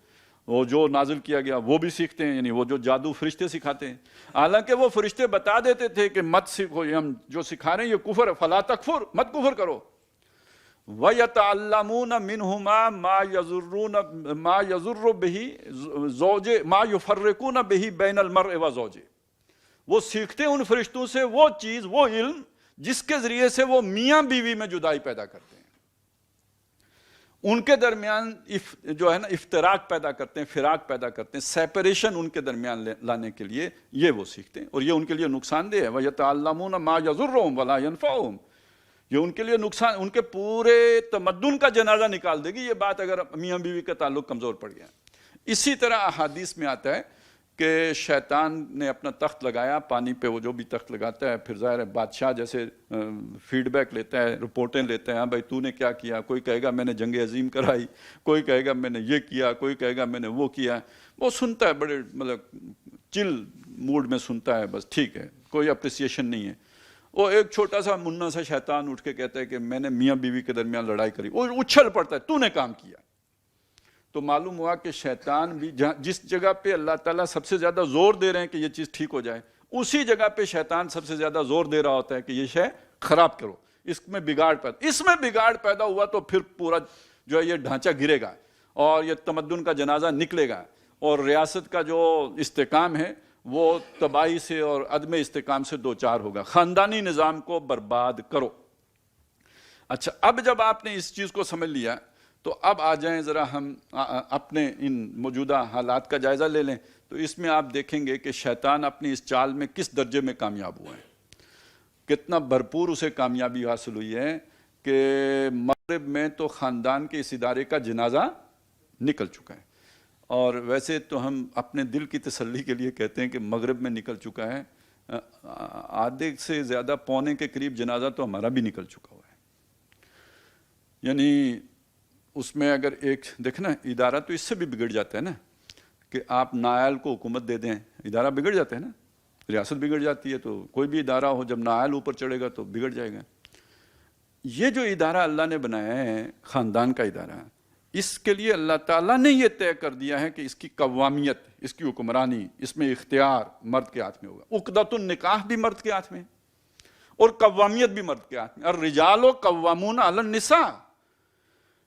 وہ جو نازل کیا گیا وہ بھی سیکھتے ہیں، یعنی وہ جو جادو فرشتے سکھاتے ہیں، حالانکہ وہ فرشتے بتا دیتے تھے کہ مت سیکھو، یہ ہم جو سکھا رہے ہیں یہ کفر ہے، فَلَا تَكْفُرْ، مت کفر کرو۔ وَيَتَعَلَّمُونَ مِنْهُمَا مَا يَضُرُّ بِهِ زَوْجَ مَا يُفَرِّقُونَ بِهِ بَيْنَ الْمَرْءِ وَزَوْجِهِ، وہ سیکھتے ہیں ان فرشتوں سے وہ چیز، وہ علم جس کے ذریعے سے وہ میاں بیوی میں جدائی پیدا کرتے ہیں، ان کے درمیان جو ہے نا افتراق پیدا کرتے ہیں، فراق پیدا کرتے ہیں، سیپریشن ان کے درمیان لانے کے لیے یہ وہ سیکھتے ہیں، اور یہ ان کے لیے نقصان دہ ہے۔ وَيَتَعَلَّمُونَ مَا يَضُرُّهُمْ وَلَا يَنْفَعُهُمْ، یہ ان کے لیے نقصان، ان کے پورے تمدن کا جنازہ نکال دے گی یہ بات اگر میاں بیوی کا تعلق کمزور پڑ گیا۔ اسی طرح احادیث میں آتا ہے کہ شیطان نے اپنا تخت لگایا پانی پہ، وہ جو بھی تخت لگاتا ہے پھر ظاہر ہے بادشاہ جیسے فیڈ بیک لیتا ہے، رپورٹیں لیتے ہیں، ہاں بھائی تو نے کیا کیا، کوئی کہے گا میں نے جنگ عظیم کرائی، کوئی کہے گا میں نے یہ کیا، کوئی کہے گا میں نے وہ کیا، وہ سنتا ہے بڑے مطلب چل موڈ میں سنتا ہے، بس ٹھیک ہے، کوئی اپریسیشن نہیں ہے۔ وہ ایک چھوٹا سا منا سا شیطان اٹھ کے کہتا ہے کہ میں نے میاں بیوی کے درمیان لڑائی کری، وہ اچھل پڑتا ہے تو نے کام کیا۔ تو معلوم ہوا کہ شیطان بھی جس جگہ پہ اللہ تعالیٰ سب سے زیادہ زور دے رہے ہیں کہ یہ چیز ٹھیک ہو جائے، اسی جگہ پہ شیطان سب سے زیادہ زور دے رہا ہوتا ہے کہ یہ شے خراب کرو، اس میں بگاڑ پیدا ہوا تو پھر پورا جو ہے یہ ڈھانچہ گرے گا اور یہ تمدن کا جنازہ نکلے گا، اور ریاست کا جو استحکام ہے وہ تباہی سے اور عدم استحکام سے دوچار ہوگا۔ خاندانی نظام کو برباد کرو۔ اچھا، اب جب آپ نے اس چیز کو سمجھ لیا تو اب آ جائیں ذرا ہم اپنے ان موجودہ حالات کا جائزہ لے لیں، تو اس میں آپ دیکھیں گے کہ شیطان اپنی اس چال میں کس درجے میں کامیاب ہوا ہے، کتنا بھرپور اسے کامیابی حاصل ہوئی ہے کہ مغرب میں تو خاندان کے اس ادارے کا جنازہ نکل چکا ہے، اور ویسے تو ہم اپنے دل کی تسلی کے لیے کہتے ہیں کہ مغرب میں نکل چکا ہے، آدھے سے زیادہ پونے کے قریب جنازہ تو ہمارا بھی نکل چکا ہوا ہے۔ یعنی اس میں اگر ایک دیکھنا ادارہ تو اس سے بھی بگڑ جاتا ہے نا کہ آپ نائل کو حکومت دے دیں، ادارہ بگڑ جاتا ہے نا، ریاست بگڑ جاتی ہے، تو کوئی بھی ادارہ ہو جب نائل اوپر چڑھے گا تو بگڑ جائے گا۔ یہ جو ادارہ اللہ نے بنایا ہے خاندان کا ادارہ، اس کے لیے اللہ تعالیٰ نے یہ طے کر دیا ہے کہ اس کی قوامیت، اس کی حکمرانی، اس میں اختیار مرد کے ہاتھ میں ہوگا۔ عقدۃ النکاح بھی مرد کے ہاتھ میں اور قوامیت بھی مرد کے ہاتھ میں۔ الرجال قوامون علی النساء،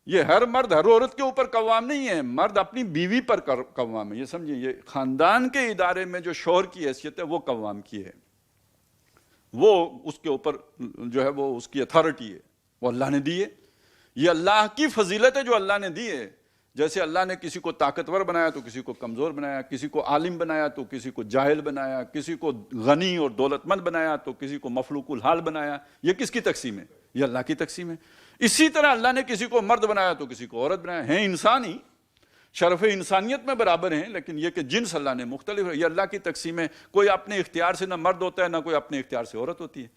یہ ہر مرد ہر عورت کے اوپر قوام نہیں ہے، مرد اپنی بیوی پر قوام ہے، یہ سمجھیں۔ یہ خاندان کے ادارے میں جو شوہر کی حیثیت ہے وہ قوام کی ہے، وہ اس کے اوپر جو ہے وہ اس کی اتھارٹی ہے، وہ اللہ نے دی ہے، یہ اللہ کی فضیلت ہے جو اللہ نے دی ہے۔ جیسے اللہ نے کسی کو طاقتور بنایا تو کسی کو کمزور بنایا، کسی کو عالم بنایا تو کسی کو جاہل بنایا، کسی کو غنی اور دولت مند بنایا تو کسی کو مفلوق الحال بنایا۔ یہ کس کی تقسیم ہے؟ یہ اللہ کی تقسیم ہے۔ اسی طرح اللہ نے کسی کو مرد بنایا تو کسی کو عورت بنایا، ہیں انسان ہی، شرف انسانیت میں برابر ہیں، لیکن یہ کہ جنس اللہ نے مختلف ہے، یہ اللہ کی تقسیم ہے۔ کوئی اپنے اختیار سے نہ مرد ہوتا ہے نہ کوئی اپنے اختیار سے عورت ہوتی ہے۔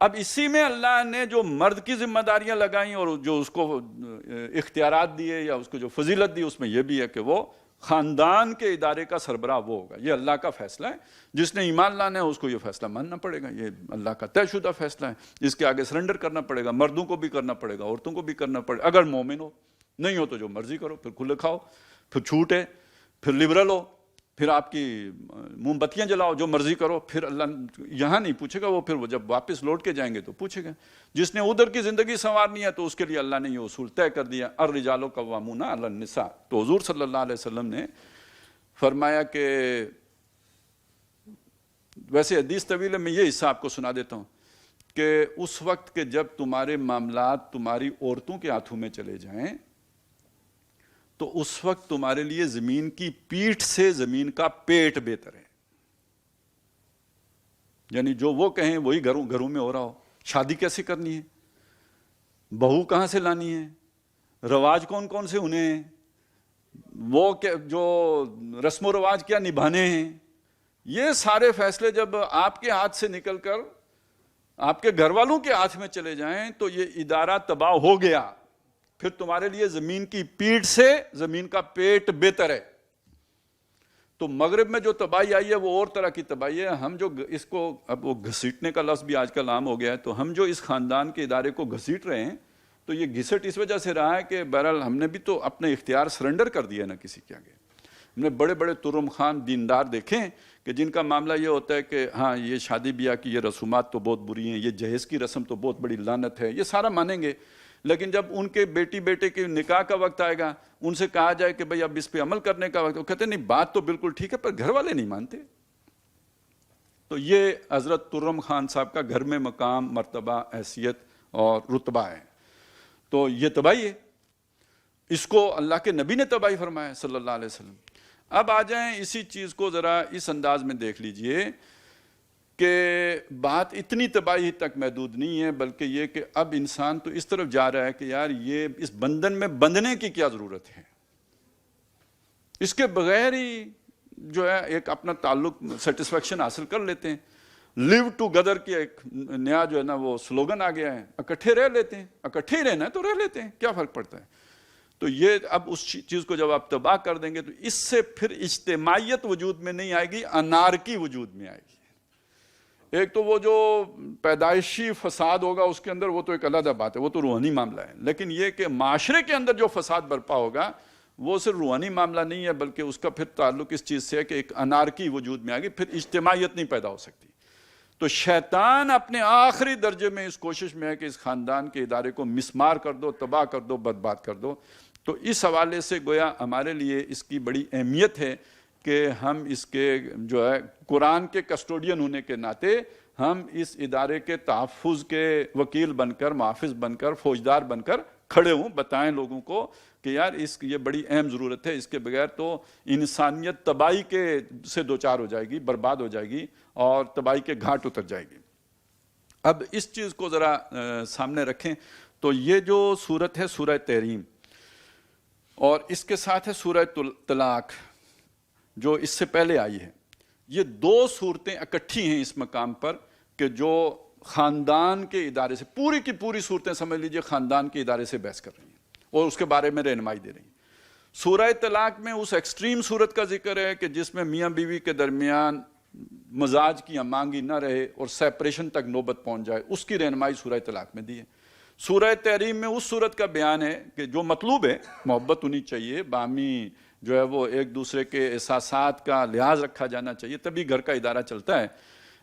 اب اسی میں اللہ نے جو مرد کی ذمہ داریاں لگائیں اور جو اس کو اختیارات دیے یا اس کو جو فضیلت دی، اس میں یہ بھی ہے کہ وہ خاندان کے ادارے کا سربراہ وہ ہوگا. یہ اللہ کا فیصلہ ہے. جس نے ایمان لانا ہے اس کو یہ فیصلہ ماننا پڑے گا. یہ اللہ کا طے شدہ فیصلہ ہے. اس کے آگے سرنڈر کرنا پڑے گا. مردوں کو بھی کرنا پڑے گا, عورتوں کو بھی کرنا پڑے گا, اگر مومن ہو. نہیں ہو تو جو مرضی کرو, پھر کھلے کھاؤ, پھر چھوٹ ہے, پھر لبرل ہو, پھر آپ کی موم بتیاں جلاؤ, جو مرضی کرو. پھر اللہ یہاں نہیں پوچھے گا, وہ پھر وہ جب واپس لوٹ کے جائیں گے تو پوچھے گا. جس نے ادھر کی زندگی سنوارنی ہے تو اس کے لیے اللہ نے یہ اصول طے کر دیا, الرجال قوامون علی النساء. تو حضور صلی اللہ علیہ وسلم نے فرمایا کہ, ویسے حدیث طویل ہے, میں یہ حصہ آپ کو سنا دیتا ہوں کہ اس وقت کہ جب تمہارے معاملات تمہاری عورتوں کے ہاتھوں میں چلے جائیں تو اس وقت تمہارے لیے زمین کی پیٹھ سے زمین کا پیٹ بہتر ہے. یعنی جو وہ کہیں وہی گھروں میں ہو رہا ہو. شادی کیسے کرنی ہے, بہو کہاں سے لانی ہے, رواج کون کون سے انہیں ہیں, وہ جو رسم و رواج کیا نبھانے ہیں, یہ سارے فیصلے جب آپ کے ہاتھ سے نکل کر آپ کے گھر والوں کے ہاتھ میں چلے جائیں تو یہ ادارہ تباہ ہو گیا. پھر تمہارے لیے زمین کی پیٹھ سے زمین کا پیٹ بہتر ہے. تو مغرب میں جو تباہی آئی ہے وہ اور طرح کی تباہی ہے. ہم جو اس کو, اب وہ گھسیٹنے کا لفظ بھی آج کل عام ہو گیا ہے, تو ہم جو اس خاندان کے ادارے کو گھسیٹ رہے ہیں تو یہ گھسٹ اس وجہ سے رہا ہے کہ بہرحال ہم نے بھی تو اپنے اختیار سرنڈر کر دیا نا کسی کے آگے. ہم نے بڑے بڑے ترم خان دیندار دیکھیں کہ جن کا معاملہ یہ ہوتا ہے کہ ہاں یہ شادی بیاہ کی یہ رسومات تو بہت بری ہیں, یہ جہیز کی رسم تو بہت بڑی لعنت ہے, یہ سارا مانیں گے. لیکن جب ان کے بیٹے کے نکاح کا وقت آئے گا, ان سے کہا جائے کہ بھئی اب اس پہ عمل کرنے کا وقت, وہ کہتے ہیں نہیں بات تو بالکل ٹھیک ہے پر گھر والے نہیں مانتے. تو یہ حضرت ترم خان صاحب کا گھر میں مقام, مرتبہ, حیثیت اور رتبہ ہے. تو یہ تباہی ہے, اس کو اللہ کے نبی نے تباہی فرمایا صلی اللہ علیہ وسلم. اب آ جائیں اسی چیز کو ذرا اس انداز میں دیکھ لیجئے کہ بات اتنی تباہی تک محدود نہیں ہے, بلکہ یہ کہ اب انسان تو اس طرف جا رہا ہے کہ یار یہ اس بندھن میں بندھنے کی کیا ضرورت ہے, اس کے بغیر ہی جو ہے ایک اپنا تعلق سیٹسفیکشن حاصل کر لیتے ہیں. لیو ٹوگیدر کی ایک نیا جو ہے نا وہ سلوگن آ گیا ہے, اکٹھے رہ لیتے ہیں, اکٹھے ہی رہنا ہے تو رہ لیتے ہیں, کیا فرق پڑتا ہے. تو یہ اب اس چیز کو جب آپ تباہ کر دیں گے تو اس سے پھر اجتماعیت وجود میں نہیں آئے گی, انارکی وجود میں آئے گی. ایک تو وہ جو پیدائشی فساد ہوگا اس کے اندر وہ تو ایک علیحدہ بات ہے, وہ تو روحانی معاملہ ہے. لیکن یہ کہ معاشرے کے اندر جو فساد برپا ہوگا وہ صرف روحانی معاملہ نہیں ہے, بلکہ اس کا پھر تعلق اس چیز سے ہے کہ ایک انارکی وجود میں آئے گی, پھر اجتماعیت نہیں پیدا ہو سکتی. تو شیطان اپنے آخری درجے میں اس کوشش میں ہے کہ اس خاندان کے ادارے کو مسمار کر دو, تباہ کر دو, برباد کر دو. تو اس حوالے سے گویا ہمارے لیے اس کی بڑی اہمیت ہے کہ ہم اس کے جو ہے قرآن کے کسٹوڈین ہونے کے ناطے ہم اس ادارے کے تحفظ کے وکیل بن کر, محافظ بن کر, فوجدار بن کر کھڑے ہوں, بتائیں لوگوں کو کہ یار یہ بڑی اہم ضرورت ہے, اس کے بغیر تو انسانیت تباہی کے سے دوچار ہو جائے گی, برباد ہو جائے گی اور تباہی کے گھاٹ اتر جائے گی. اب اس چیز کو ذرا سامنے رکھیں تو یہ جو سورت ہے سورہ تحریم, اور اس کے ساتھ ہے سورہ طلاق جو اس سے پہلے آئی ہے. یہ دو صورتیں اکٹھی ہیں اس مقام پر کہ جو خاندان کے ادارے سے, پوری کی پوری صورتیں سمجھ لیجئے خاندان کے ادارے سے بحث کر رہی ہیں اور اس کے بارے میں رہنمائی دے رہی ہیں. سورہ طلاق میں اس ایکسٹریم صورت کا ذکر ہے کہ جس میں میاں بیوی کے درمیان مزاج کی ہمانگی نہ رہے اور سیپریشن تک نوبت پہنچ جائے, اس کی رہنمائی سورہ طلاق میں دی ہے. سورہ تحریم میں اس صورت کا بیان ہے کہ جو مطلوب ہے, محبت ہونی چاہیے, باہمی جو ہے وہ ایک دوسرے کے احساسات کا لحاظ رکھا جانا چاہیے, تبھی گھر کا ادارہ چلتا ہے.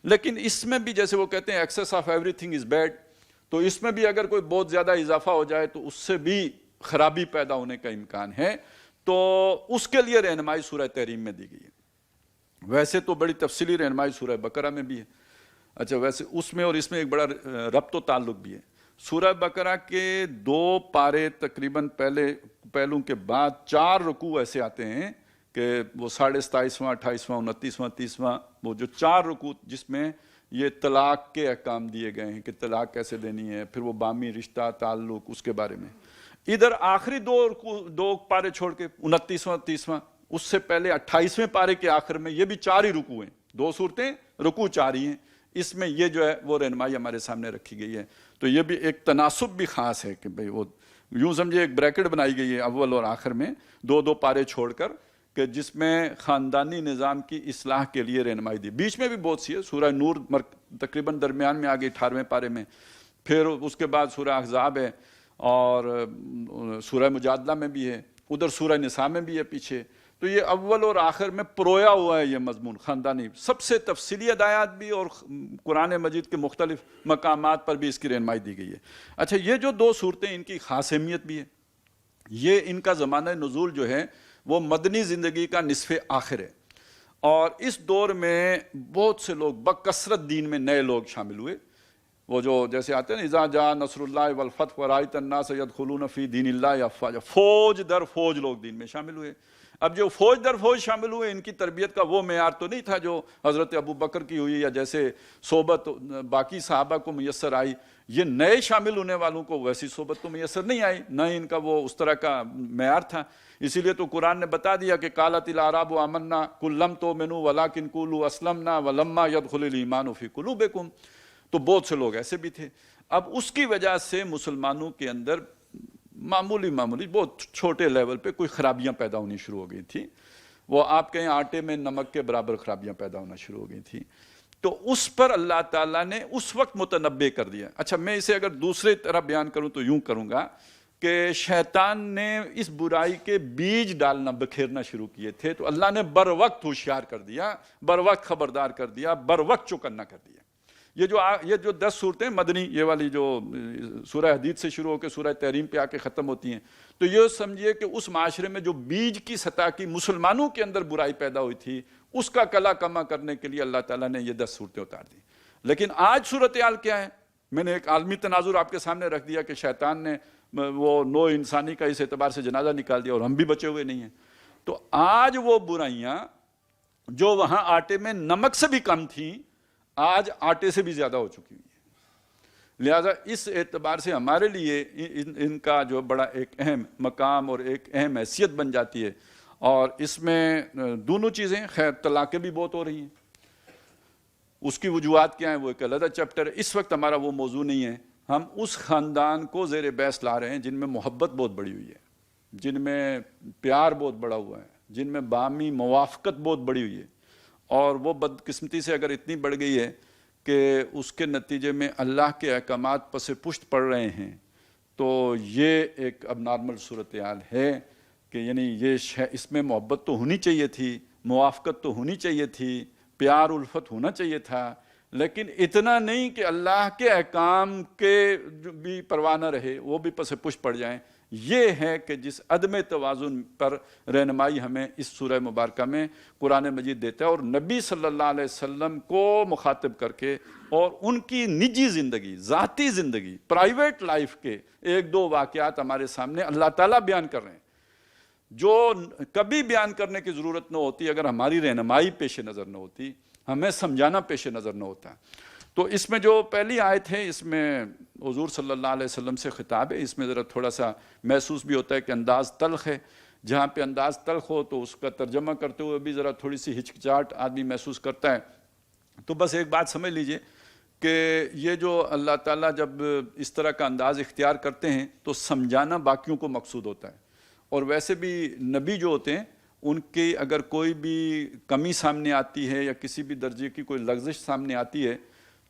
لیکن اس میں بھی جیسے وہ کہتے ہیں access of every thing is bad, تو اس میں بھی اگر کوئی بہت زیادہ اضافہ ہو جائے تو اس سے بھی خرابی پیدا ہونے کا امکان ہے. تو اس کے لیے رہنمائی سورہ تحریم میں دی گئی ہے. ویسے تو بڑی تفصیلی رہنمائی سورہ بقرہ میں بھی ہے. اچھا, ویسے اس میں اور اس میں ایک بڑا ربط و تعلق بھی ہے. سورہ بقرہ کے 2 پارے تقریباً پہلوں کے بعد 4 رکوع ایسے آتے ہیں کہ وہ 27واں, 28واں, 29واں, 30واں, وہ جو 4 رکوع جس میں یہ طلاق کے احکام دیے گئے ہیں کہ طلاق کیسے دینی ہے, پھر وہ باہمی رشتہ تعلق اس کے بارے میں. ادھر آخری 2 پارے چھوڑ کے 29واں, 30واں, اس سے پہلے 28ویں پارے کے آخر میں یہ بھی 4 ہی رکوع ہیں, 2 صورتیں, رکوع 4 ہی ہیں. اس میں یہ جو ہے وہ رہنمائی ہمارے سامنے رکھی گئی ہے. تو یہ بھی ایک تناسب بھی خاص ہے کہ بھئی وہ یوں سمجھے ایک بریکٹ بنائی گئی ہے اول اور آخر میں 2 پارے چھوڑ کر کہ جس میں خاندانی نظام کی اصلاح کے لیے رہنمائی دی. بیچ میں بھی بہت سی ہے، سورہ نور تقریباً درمیان میں آگئی 18ویں پارے میں، پھر اس کے بعد سورہ احزاب ہے، اور سورہ مجادلہ میں بھی ہے، ادھر سورہ نساء میں بھی ہے پیچھے. تو یہ اول اور آخر میں پرویا ہوا ہے یہ مضمون خاندانی، سب سے تفصیلی ہدایات بھی، اور قرآن مجید کے مختلف مقامات پر بھی اس کی رہنمائی دی گئی ہے. اچھا، یہ جو دو صورتیں ان کی خاص اہمیت بھی ہے. یہ ان کا زمانہ نزول جو ہے وہ مدنی زندگی کا نصف آخر ہے، اور اس دور میں بہت سے لوگ بکثرت دین میں نئے لوگ شامل ہوئے. وہ جو جیسے آتے ہیں نا، اذا جاء نصر اللہ والفتح ورأیت الناس يدخلون فی دین اللہ افواجا، فوج در فوج لوگ دین میں شامل ہوئے. اب جو فوج در فوج شامل ہوئے، ان کی تربیت کا وہ معیار تو نہیں تھا جو حضرت ابو بکر کی ہوئی یا جیسے صحبت باقی صحابہ کو میسر آئی. یہ نئے شامل ہونے والوں کو ویسی صحبت تو میسر نہیں آئی، نہ ان کا وہ اس طرح کا معیار تھا. اسی لیے تو قرآن نے بتا دیا کہ قالت الاعراب آمنا قل لم تؤمنوا ولکن قولوا اسلمنا ولما يدخل الایمان فی قلوبکم. تو بہت سے لوگ ایسے بھی تھے. اب اس کی وجہ سے مسلمانوں کے اندر معمولی بہت چھوٹے لیول پہ کوئی خرابیاں پیدا ہونی شروع ہو گئی تھی. وہ آپ کہیں آٹے میں نمک کے برابر خرابیاں پیدا ہونا شروع ہو گئی تھی. تو اس پر اللہ تعالیٰ نے اس وقت متنبع کر دیا. اچھا، میں اسے اگر دوسرے طرح بیان کروں تو یوں کروں گا کہ شیطان نے اس برائی کے بیج ڈالنا، بکھیرنا شروع کیے تھے، تو اللہ نے بر وقت ہوشیار کر دیا، بر وقت خبردار کر دیا، بر وقت چوکنا کر دیا. یہ جو 10 صورتیں مدنی، یہ والی جو سورہ حدید سے شروع ہو کے سورہ تحریم پہ آ کے ختم ہوتی ہیں، تو یہ سمجھیے کہ اس معاشرے میں جو بیج کی سطح کی مسلمانوں کے اندر برائی پیدا ہوئی تھی، اس کا کلا کما کرنے کے لیے اللہ تعالیٰ نے یہ 10 صورتیں اتار دی. لیکن آج صورتحال کیا ہے؟ میں نے ایک عالمی تناظر آپ کے سامنے رکھ دیا کہ شیطان نے وہ نوع انسانی کا اس اعتبار سے جنازہ نکال دیا اور ہم بھی بچے ہوئے نہیں ہیں. تو آج وہ برائیاں جو وہاں آٹے میں نمک سے بھی کم تھیں، آج آٹے سے بھی زیادہ ہو چکی ہوئی ہے. لہذا اس اعتبار سے ہمارے لیے ان کا جو بڑا ایک اہم مقام اور ایک اہم حیثیت بن جاتی ہے. اور اس میں دونوں چیزیں، خیر طلاقیں بھی بہت ہو رہی ہیں، اس کی وجوہات کیا ہیں وہ ایک علیحدہ چیپٹر ہے. اس وقت ہمارا وہ موضوع نہیں ہے. ہم اس خاندان کو زیر بحث لا رہے ہیں جن میں محبت بہت بڑی ہوئی ہے، جن میں پیار بہت بڑا ہوا ہے، جن میں باہمی موافقت بہت بڑی ہوئی ہے. اور وہ بدقسمتی سے اگر اتنی بڑھ گئی ہے کہ اس کے نتیجے میں اللہ کے احکامات پس پشت پڑ رہے ہیں، تو یہ ایک اب نارمل صورتحال ہے کہ یعنی اس میں محبت تو ہونی چاہیے تھی، موافقت تو ہونی چاہیے تھی، پیار الفت ہونا چاہیے تھا، لیکن اتنا نہیں کہ اللہ کے احکام کے بھی پرواہ نہ رہے، وہ بھی پس پشت پڑ جائیں. یہ ہے کہ جس عدم توازن پر رہنمائی ہمیں اس سورہ مبارکہ میں قرآن مجید دیتا ہے، اور نبی صلی اللہ علیہ وسلم کو مخاطب کر کے اور ان کی نجی زندگی، ذاتی زندگی، پرائیویٹ لائف کے 1-2 واقعات ہمارے سامنے اللہ تعالیٰ بیان کر رہے ہیں، جو کبھی بیان کرنے کی ضرورت نہ ہوتی اگر ہماری رہنمائی پیش نظر نہ ہوتی، ہمیں سمجھانا پیش نظر نہ ہوتا. تو اس میں جو پہلی آیت ہے، اس میں حضور صلی اللہ علیہ وسلم سے خطاب ہے. اس میں ذرا تھوڑا سا محسوس بھی ہوتا ہے کہ انداز تلخ ہے. جہاں پہ انداز تلخ ہو تو اس کا ترجمہ کرتے ہوئے بھی ذرا تھوڑی سی ہچکچاہٹ آدمی محسوس کرتا ہے. تو بس ایک بات سمجھ لیجئے کہ یہ جو اللہ تعالیٰ جب اس طرح کا انداز اختیار کرتے ہیں تو سمجھانا باقیوں کو مقصود ہوتا ہے. اور ویسے بھی نبی جو ہوتے ہیں ان کی اگر کوئی بھی کمی سامنے آتی ہے یا کسی بھی درجے کی کوئی لغزش سامنے آتی ہے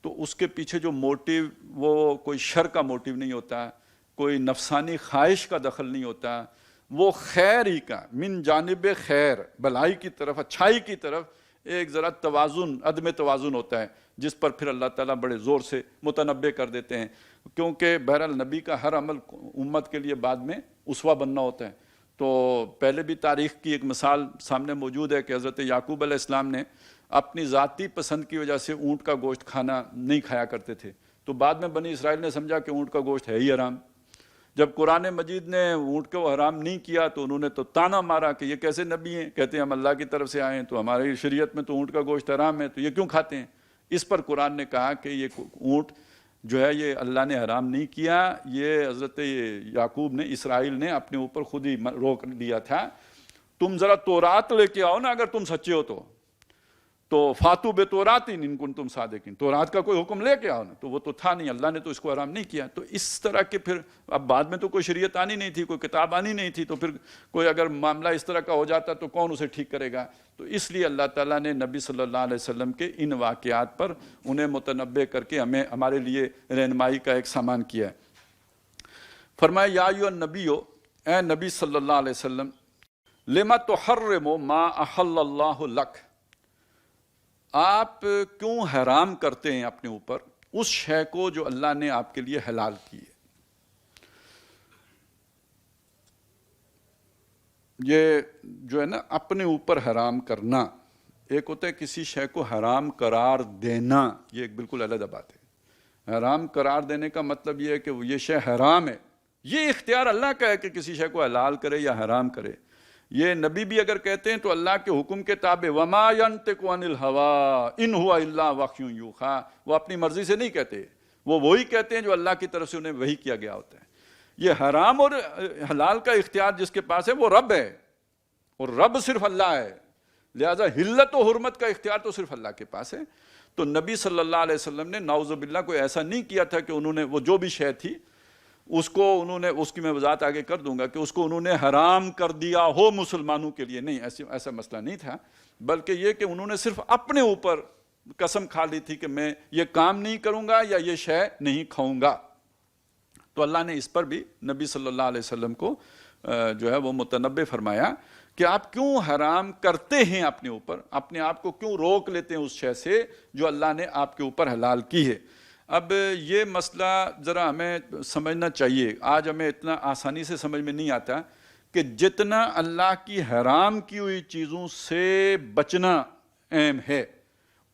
تو اس کے پیچھے جو موٹیو وہ کوئی شر کا موٹیو نہیں ہوتا، کوئی نفسانی خواہش کا دخل نہیں ہوتا، وہ خیر ہی کا، من جانب خیر، بھلائی کی طرف، اچھائی کی طرف ایک ذرا توازن، عدم توازن ہوتا ہے، جس پر پھر اللہ تعالیٰ بڑے زور سے متنبع کر دیتے ہیں. کیونکہ بہرحال نبی کا ہر عمل امت کے لیے بعد میں اسوہ بننا ہوتا ہے. تو پہلے بھی تاریخ کی ایک مثال سامنے موجود ہے کہ حضرت یعقوب علیہ السلام نے اپنی ذاتی پسند کی وجہ سے اونٹ کا گوشت کھانا نہیں کھایا کرتے تھے. تو بعد میں بنی اسرائیل نے سمجھا کہ اونٹ کا گوشت ہے ہی حرام. جب قرآن مجید نے اونٹ کو حرام نہیں کیا تو انہوں نے تو تانا مارا کہ یہ کیسے نبی ہیں، کہتے ہیں ہم اللہ کی طرف سے آئے ہیں، تو ہماری شریعت میں تو اونٹ کا گوشت حرام ہے، تو یہ کیوں کھاتے ہیں؟ اس پر قرآن نے کہا کہ یہ اونٹ جو ہے یہ اللہ نے حرام نہیں کیا، یہ حضرت یعقوب نے، اسرائیل نے اپنے اوپر خود ہی روک لیا تھا. تم ذرا تورات لے کے آؤ نا اگر تم سچے ہو تو فاتو بے توراتین ان کنتم صادقین، تورات کا کوئی حکم لے کے آؤ نا، تو وہ تو تھا نہیں، اللہ نے تو اس کو حرام نہیں کیا۔ تو اس طرح کے پھر اب بعد میں تو کوئی شریعت آنی نہیں تھی، کوئی کتاب آنی نہیں تھی، تو پھر کوئی اگر معاملہ اس طرح کا ہو جاتا تو کون اسے ٹھیک کرے گا؟ تو اس لیے اللہ تعالیٰ نے نبی صلی اللہ علیہ وسلم کے ان واقعات پر انہیں متنبع کر کے ہمارے لیے رہنمائی کا ایک سامان کیا ہے۔ فرمایا یا ایھا النبی، اے نبی صلی اللہ علیہ وسلم، لما تحرم ما احل اللہ لک، آپ کیوں حرام کرتے ہیں اپنے اوپر اس شے کو جو اللہ نے آپ کے لیے حلال کی ہے۔ یہ جو ہے نا اپنے اوپر حرام کرنا، ایک ہوتا ہے کسی شے کو حرام قرار دینا، یہ ایک بالکل علیحدہ بات ہے۔ حرام قرار دینے کا مطلب یہ ہے کہ یہ شے حرام ہے، یہ اختیار اللہ کا ہے کہ کسی شے کو حلال کرے یا حرام کرے۔ یہ نبی بھی اگر کہتے ہیں تو اللہ کے حکم کے تابع، وما ينطق عن الهوى ان هو الا وحی یوحی، وہ اپنی مرضی سے نہیں کہتے، وہ وہی کہتے ہیں جو اللہ کی طرف سے انہیں وحی کیا گیا ہوتا ہے۔ یہ حرام اور حلال کا اختیار جس کے پاس ہے وہ رب ہے، اور رب صرف اللہ ہے، لہذا حلت و حرمت کا اختیار تو صرف اللہ کے پاس ہے۔ تو نبی صلی اللہ علیہ وسلم نے نعوذ باللہ کوئی ایسا نہیں کیا تھا کہ انہوں نے وہ جو بھی شے تھی اس کو انہوں نے، اس کی میں وضاحت آگے کر دوں گا، کہ اس کو انہوں نے حرام کر دیا ہو مسلمانوں کے لیے، نہیں، ایسا مسئلہ نہیں تھا، بلکہ یہ کہ انہوں نے صرف اپنے اوپر قسم کھا لی تھی کہ میں یہ کام نہیں کروں گا یا یہ شے نہیں کھاؤں گا۔ تو اللہ نے اس پر بھی نبی صلی اللہ علیہ وسلم کو جو ہے وہ متنبع فرمایا کہ آپ کیوں حرام کرتے ہیں اپنے اوپر، اپنے آپ کو کیوں روک لیتے ہیں اس شے سے جو اللہ نے آپ کے اوپر حلال کی ہے۔ اب یہ مسئلہ ذرا ہمیں سمجھنا چاہیے، آج ہمیں اتنا آسانی سے سمجھ میں نہیں آتا کہ جتنا اللہ کی حرام کی ہوئی چیزوں سے بچنا اہم ہے،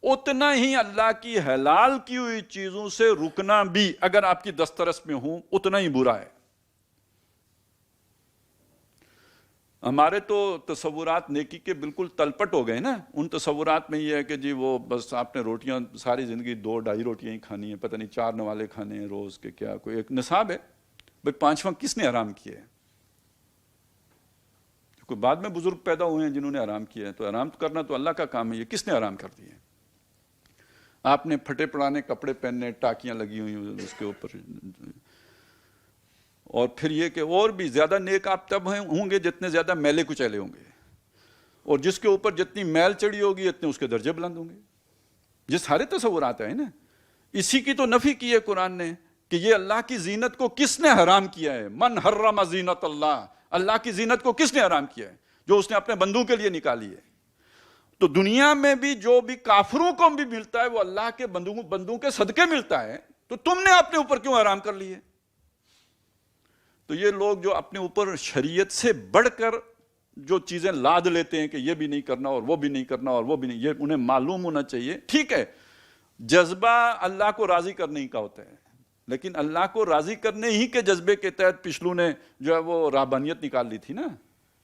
اتنا ہی اللہ کی حلال کی ہوئی چیزوں سے رکنا بھی اگر آپ کی دسترس میں ہوں اتنا ہی برا ہے۔ ہمارے تو تصورات نیکی کے بالکل تلپٹ ہو گئے نا، ان تصورات میں یہ ہے کہ جی وہ بس آپ نے روٹیاں ساری زندگی 2-2.5 روٹیاں ہی کھانی ہیں، پتہ نہیں 4 نوالے کھانے ہیں روز کے، کیا کوئی ایک نصاب ہے؟ بھئی 5واں کس نے حرام کیا ہے؟ کوئی بعد میں بزرگ پیدا ہوئے ہیں جنہوں نے حرام کیا ہے، تو حرام کرنا تو اللہ کا کام ہے، یہ کس نے حرام کر دیا ہے؟ آپ نے پھٹے پرانے کپڑے پہننے، ٹاکیاں لگی ہوئی ہیں اس کے اوپر، اور پھر یہ کہ اور بھی زیادہ نیک آپ تب ہوں گے جتنے زیادہ میلے کچیلے ہوں گے، اور جس کے اوپر جتنی میل چڑھی ہوگی اتنے اس کے درجے بلند ہوں گے۔ یہ سارے تصورات ہیں نا، اسی کی تو نفی کی ہے قرآن نے کہ یہ اللہ کی زینت کو کس نے حرام کیا ہے۔ من حرم زینت اللہ، اللہ کی زینت کو کس نے حرام کیا ہے؟ جو اس نے اپنے بندوں کے لیے نکالی ہے۔ تو دنیا میں بھی جو بھی کافروں کو بھی ملتا ہے وہ اللہ کے بندوں کے صدقے ملتا ہے، تو تم نے اپنے اوپر کیوں حرام کر لی ہے؟ تو یہ لوگ جو اپنے اوپر شریعت سے بڑھ کر جو چیزیں لاد لیتے ہیں کہ یہ بھی نہیں کرنا اور وہ بھی نہیں کرنا اور وہ بھی نہیں، یہ انہیں معلوم ہونا چاہیے۔ ٹھیک ہے، جذبہ اللہ کو راضی کرنے کا ہوتا ہے، لیکن اللہ کو راضی کرنے ہی کے جذبے کے تحت پچھلوں نے جو ہے وہ راہبانیت نکال لی تھی نا،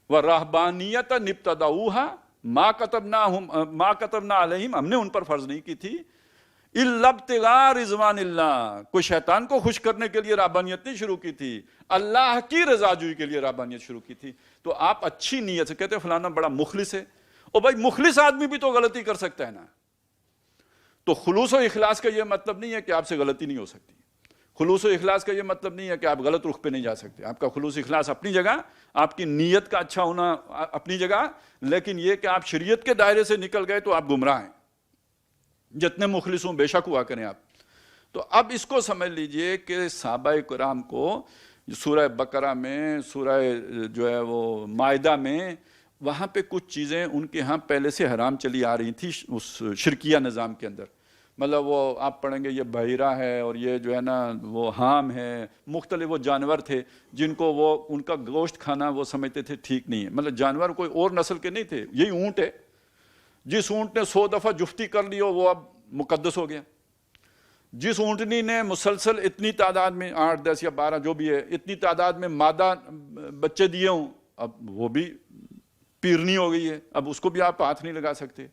وَالرَّهْبَانِيَّةَ ابْتَدَعُوهَا مَا كَتَبْنَا عَلَيْهِمْ، ہم نے ان پر فرض نہیں کی تھی، إِلَّا ابْتِغَاءَ رِضْوَانِ اللَّهِ، کوئی شیطان کو خوش کرنے کے لیے راہبانیت نہیں شروع کی تھی، اللہ کی رضا جوئی کے لیے راہبانیت شروع کی تھی۔ تو آپ اچھی نیت سے کہتے ہیں فلانا بڑا مخلص ہے، اور بھائی مخلص آدمی بھی تو غلطی کر سکتا ہے نا۔ تو خلوص و اخلاص کا یہ مطلب نہیں ہے کہ آپ سے غلطی نہیں ہو سکتی، خلوص و اخلاص کا یہ مطلب نہیں ہے کہ آپ غلط رخ پہ نہیں جا سکتے۔ آپ کا خلوص اخلاص اپنی جگہ، آپ کی نیت کا اچھا ہونا اپنی جگہ، لیکن یہ کہ آپ شریعت کے دائرے سے نکل گئے تو آپ گمراہ ہیں، جتنے مخلص ہوں بے شک ہوا کریں آپ۔ تو اب اس کو سمجھ لیجئے کہ صحابہ کرام کو سورہ بقرہ میں، سورہ جو ہے وہ مائدہ میں، وہاں پہ کچھ چیزیں ان کے ہاں پہلے سے حرام چلی آ رہی تھی اس شرکیہ نظام کے اندر۔ مطلب وہ آپ پڑھیں گے یہ بحیرہ ہے، اور یہ جو ہے نا وہ حام ہے، مختلف وہ جانور تھے جن کو وہ ان کا گوشت کھانا وہ سمجھتے تھے ٹھیک نہیں ہے۔ مطلب جانور کوئی اور نسل کے نہیں تھے، یہی اونٹ ہے، جس اونٹ نے 100 دفعہ جفتی کر لی ہو وہ اب مقدس ہو گیا، جس اونٹنی نے مسلسل اتنی تعداد میں 8، 10 یا 12 جو بھی ہے اتنی تعداد میں مادہ بچے دیے ہوں، اب وہ بھی پیرنی ہو گئی ہے، اب اس کو بھی آپ ہاتھ نہیں لگا سکتے،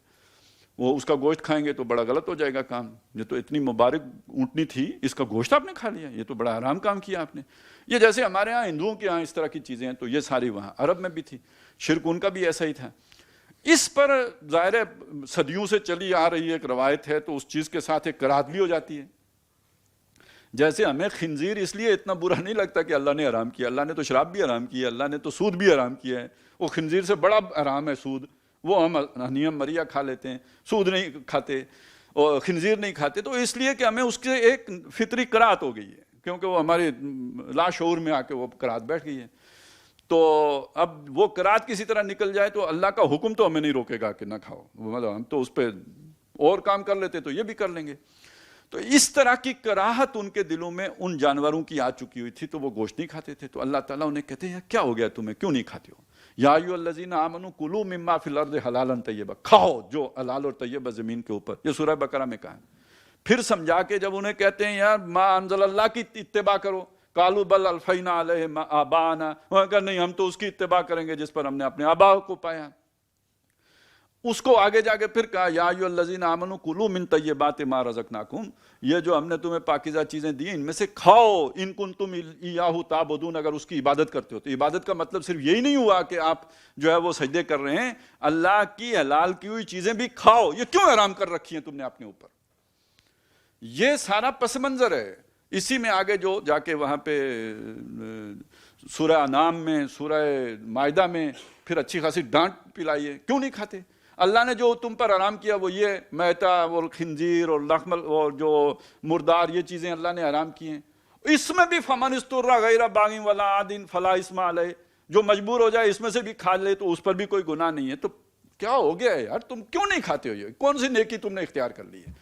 وہ اس کا گوشت کھائیں گے تو بڑا غلط ہو جائے گا کام۔ یہ تو اتنی مبارک اونٹنی تھی، اس کا گوشت آپ نے کھا لیا، یہ تو بڑا حرام کام کیا آپ نے۔ یہ جیسے ہمارے ہاں ہندوؤں کے ہاں اس طرح کی چیزیں ہیں، تو یہ ساری وہاں عرب میں بھی تھی، شرک ان کا بھی ایسا ہی تھا۔ اس پر ظاہر ہے صدیوں سے چلی آ رہی ایک روایت ہے، تو اس چیز کے ساتھ ایک قرات بھی ہو جاتی ہے. جیسے ہمیں خنزیر اس لیے اتنا برا نہیں لگتا کہ اللہ نے حرام کیا، اللہ نے تو شراب بھی حرام کیا، اللہ نے تو سود بھی حرام کیا ہے. وہ خنزیر سے بڑا حرام ہے سود، وہ ہم ہنیم مریا کھا لیتے ہیں، سود نہیں کھاتے اور خنزیر نہیں کھاتے. تو اس لیے کہ ہمیں اس کے ایک فطری قرات ہو گئی ہے، کیونکہ وہ ہمارے لاشعور میں آ کے وہ قرات بیٹھ گئی ہے. تو اب وہ قرات کسی طرح نکل جائے تو اللہ کا حکم تو ہمیں نہیں روکے گا کہ نہ کھاؤ، مطلب ہم تو اس پہ اور کام کر لیتے تو یہ بھی کر لیں گے. تو اس طرح کی کراہت ان کے دلوں میں ان جانوروں کی آ چکی ہوئی تھی، تو وہ گوشت نہیں کھاتے تھے. تو اللہ تعالیٰ انہیں کہتے ہیں کیا ہو گیا تمہیں، کیوں نہیں کھاتے ہو؟ یا ایھا الذین آمنوا کلوا مما فی الارض حلالا طیبا، کھاؤ جو حلال اور طیب ہے زمین کے اوپر. یہ سورہ بقرہ میں کہا ہے. پھر سمجھا کے جب انہیں کہتے ہیں یار ما انزل اللہ کی اتباع کرو، قالوا بل الفینا علیہ آباءنا، وہ کہا نہیں ہم تو اس کی اتباع کریں گے جس پر ہم نے اپنے آباء کو پایا. اس کو آگے جا کے پھر کہا یا ایھا الذین آمنوا کلوا من طیبات ما رزقناکم، یہ جو ہم نے تمہیں پاکیزہ چیزیں دی ان میں سے کھاؤ، ان کنتم ایاہ تعبدون، اگر اس کی عبادت کرتے ہو. تو عبادت کا مطلب صرف یہی نہیں ہوا کہ آپ جو ہے وہ سجدے کر رہے ہیں، اللہ کی حلال کی ہوئی چیزیں بھی کھاؤ. یہ کیوں حرام کر رکھی ہیں تم نے اپنے اوپر؟ یہ سارا پس منظر ہے. اسی میں آگے جو جا کے وہاں پہ سورہ انعام میں، سورہ مائدہ میں پھر اچھی خاصی ڈانٹ پلائی ہے، کیوں نہیں کھاتے؟ اللہ نے جو تم پر حرام کیا وہ یہ میتا اور خنزیر اور لحم اور جو مردار، یہ چیزیں اللہ نے حرام کی ہیں. اس میں بھی فمن استر غیر باغ ولا عاد فلا اثم علیہ، جو مجبور ہو جائے اس میں سے بھی کھا لے تو اس پر بھی کوئی گناہ نہیں ہے. تو کیا ہو گیا ہے یار، تم کیوں نہیں کھاتے ہو؟ یہ کون سی نیکی تم نے اختیار کر لی ہے؟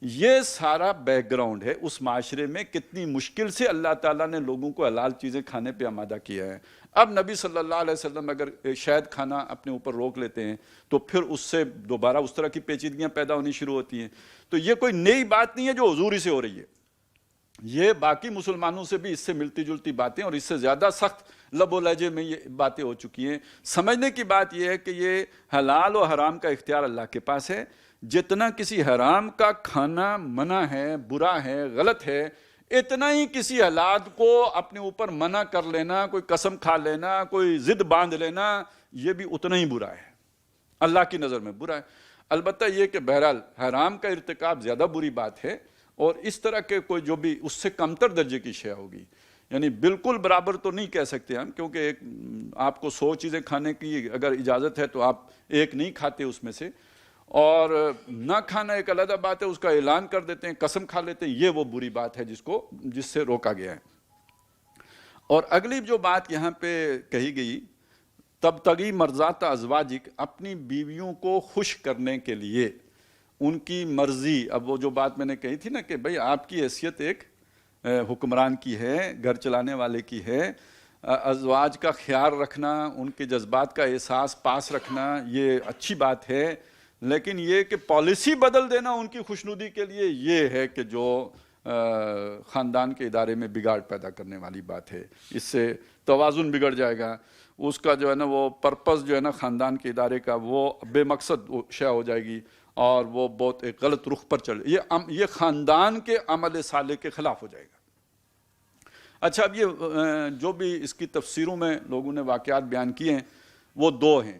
یہ سارا بیک گراؤنڈ ہے اس معاشرے میں کتنی مشکل سے اللہ تعالیٰ نے لوگوں کو حلال چیزیں کھانے پہ آمادہ کیا ہے. اب نبی صلی اللہ علیہ وسلم اگر شہد کھانا اپنے اوپر روک لیتے ہیں تو پھر اس سے دوبارہ اس طرح کی پیچیدگیاں پیدا ہونی شروع ہوتی ہیں. تو یہ کوئی نئی بات نہیں ہے جو حضور ہی سے ہو رہی ہے، یہ باقی مسلمانوں سے بھی اس سے ملتی جلتی باتیں اور اس سے زیادہ سخت لب و لہجے میں یہ باتیں ہو چکی ہیں. سمجھنے کی بات یہ ہے کہ یہ حلال و حرام کا اختیار اللہ کے پاس ہے. جتنا کسی حرام کا کھانا منع ہے، برا ہے، غلط ہے، اتنا ہی کسی حلال کو اپنے اوپر منع کر لینا، کوئی قسم کھا لینا، کوئی ضد باندھ لینا، یہ بھی اتنا ہی برا ہے، اللہ کی نظر میں برا ہے. البتہ یہ کہ بہرحال حرام کا ارتکاب زیادہ بری بات ہے، اور اس طرح کے کوئی جو بھی اس سے کمتر درجے کی شے ہوگی، یعنی بالکل برابر تو نہیں کہہ سکتے ہم، کیونکہ ایک آپ کو 100 چیزیں کھانے کی اگر اجازت ہے تو آپ ایک نہیں کھاتے اس میں سے، اور نہ کھانا ایک علیحدہ بات ہے، اس کا اعلان کر دیتے ہیں، قسم کھا لیتے ہیں، یہ وہ بری بات ہے جس سے روکا گیا ہے. اور اگلی جو بات یہاں پہ کہی گئی، تبتغی مرضات ازواجک، اپنی بیویوں کو خوش کرنے کے لیے ان کی مرضی. اب وہ جو بات میں نے کہی تھی نا کہ بھئی آپ کی حیثیت ایک حکمران کی ہے، گھر چلانے والے کی ہے، ازواج کا خیال رکھنا، ان کے جذبات کا احساس پاس رکھنا، یہ اچھی بات ہے. لیکن یہ کہ پالیسی بدل دینا ان کی خوشنودی کے لیے، یہ ہے کہ جو خاندان کے ادارے میں بگاڑ پیدا کرنے والی بات ہے. اس سے توازن بگڑ جائے گا، اس کا جو ہے نا وہ پرپس جو ہے نا خاندان کے ادارے کا وہ بے مقصد شے ہو جائے گی، اور وہ بہت ایک غلط رخ پر چلے، یہ خاندان کے عمل صالح کے خلاف ہو جائے گا. اچھا، اب یہ جو بھی اس کی تفسیروں میں لوگوں نے واقعات بیان کیے ہیں وہ دو ہیں.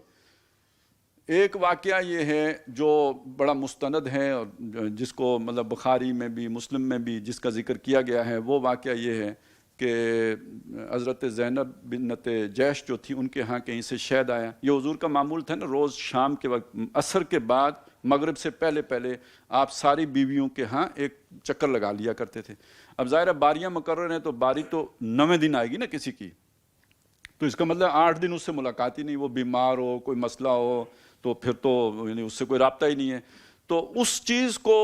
ایک واقعہ یہ ہے جو بڑا مستند ہے اور جس کو مطلب بخاری میں بھی مسلم میں بھی جس کا ذکر کیا گیا ہے، وہ واقعہ یہ ہے کہ حضرت زینب بنت جیش جو تھی ان کے ہاں کہیں سے شہد آیا. یہ حضور کا معمول تھا نا، روز شام کے وقت عصر کے بعد مغرب سے پہلے پہلے آپ ساری بیویوں کے ہاں ایک چکر لگا لیا کرتے تھے. اب ظاہر باریاں مقرر ہیں تو باری تو 9ویں دن آئے گی نا کسی کی، تو اس کا مطلب 8 دن اس سے ملاقات ہی نہیں، وہ بیمار ہو، کوئی مسئلہ ہو تو پھر تو یعنی اس سے کوئی رابطہ ہی نہیں ہے. تو اس چیز کو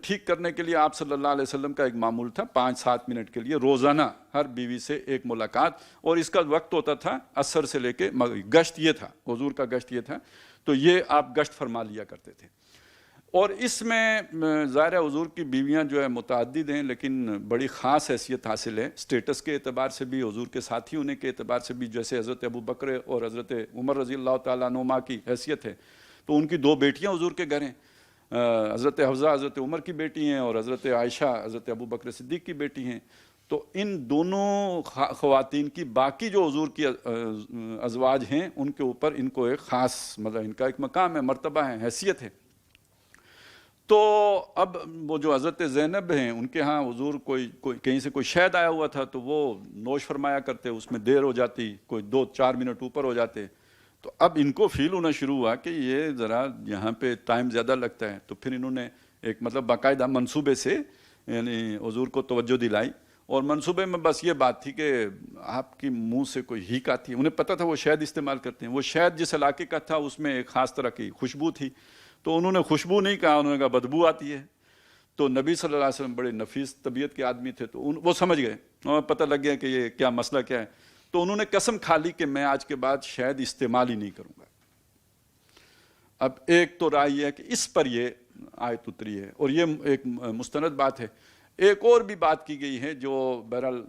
ٹھیک کرنے کے لیے آپ صلی اللہ علیہ وسلم کا ایک معمول تھا 5-7 منٹ کے لیے روزانہ ہر بیوی سے ایک ملاقات، اور اس کا وقت ہوتا تھا عصر سے لے کے گشت یہ تھا، حضور کا گشت یہ تھا، تو یہ آپ گشت فرما لیا کرتے تھے. اور اس میں ظاہر ہے حضور کی بیویاں جو ہے متعدد ہیں، لیکن بڑی خاص حیثیت حاصل ہے اسٹیٹس کے اعتبار سے بھی، حضور کے ساتھی ہونے کے اعتبار سے بھی. جیسے حضرت ابو بکر اور حضرت عمر رضی اللہ تعالیٰ عنہما کی حیثیت ہے، تو ان کی 2 بیٹیاں حضور کے گھر ہیں، حضرت حفصہ حضرت عمر کی بیٹی ہیں، اور حضرت عائشہ حضرت ابو بکر صدیق کی بیٹی ہیں. تو ان دونوں خواتین کی باقی جو حضور کی ازواج ہیں ان کے اوپر ان کو ایک خاص مطلب ان کا ایک مقام ہے، مرتبہ ہے، حیثیت ہے۔ تو اب وہ جو حضرت زینب ہیں ان کے ہاں حضور کوئی کہیں سے کوئی شہد آیا ہوا تھا تو وہ نوش فرمایا کرتے، اس میں دیر ہو جاتی، کوئی 2-4 منٹ اوپر ہو جاتے، تو اب ان کو فیل ہونا شروع ہوا کہ یہ ذرا یہاں پہ ٹائم زیادہ لگتا ہے، تو پھر انہوں نے ایک مطلب باقاعدہ منصوبے سے یعنی حضور کو توجہ دلائی، اور منصوبے میں بس یہ بات تھی کہ آپ کی منہ سے کوئی ہیک آتی ہے، انہیں پتہ تھا وہ شہد استعمال کرتے ہیں، وہ شہد جس علاقے کا تھا اس میں ایک خاص طرح کی خوشبو تھی، تو انہوں نے خوشبو نہیں کہا، انہوں نے کہا بدبو آتی ہے۔ تو نبی صلی اللہ علیہ وسلم بڑے نفیس طبیعت کے آدمی تھے، تو وہ سمجھ گئے، انہیں پتہ لگ گیا کہ یہ کیا مسئلہ کیا ہے، تو انہوں نے قسم کھا لی کہ میں آج کے بعد شہد استعمال ہی نہیں کروں گا۔ اب ایک تو رائے یہ ہے کہ اس پر یہ آیت اتری ہے، اور یہ ایک مستند بات ہے۔ ایک اور بھی بات کی گئی ہے جو بہرحال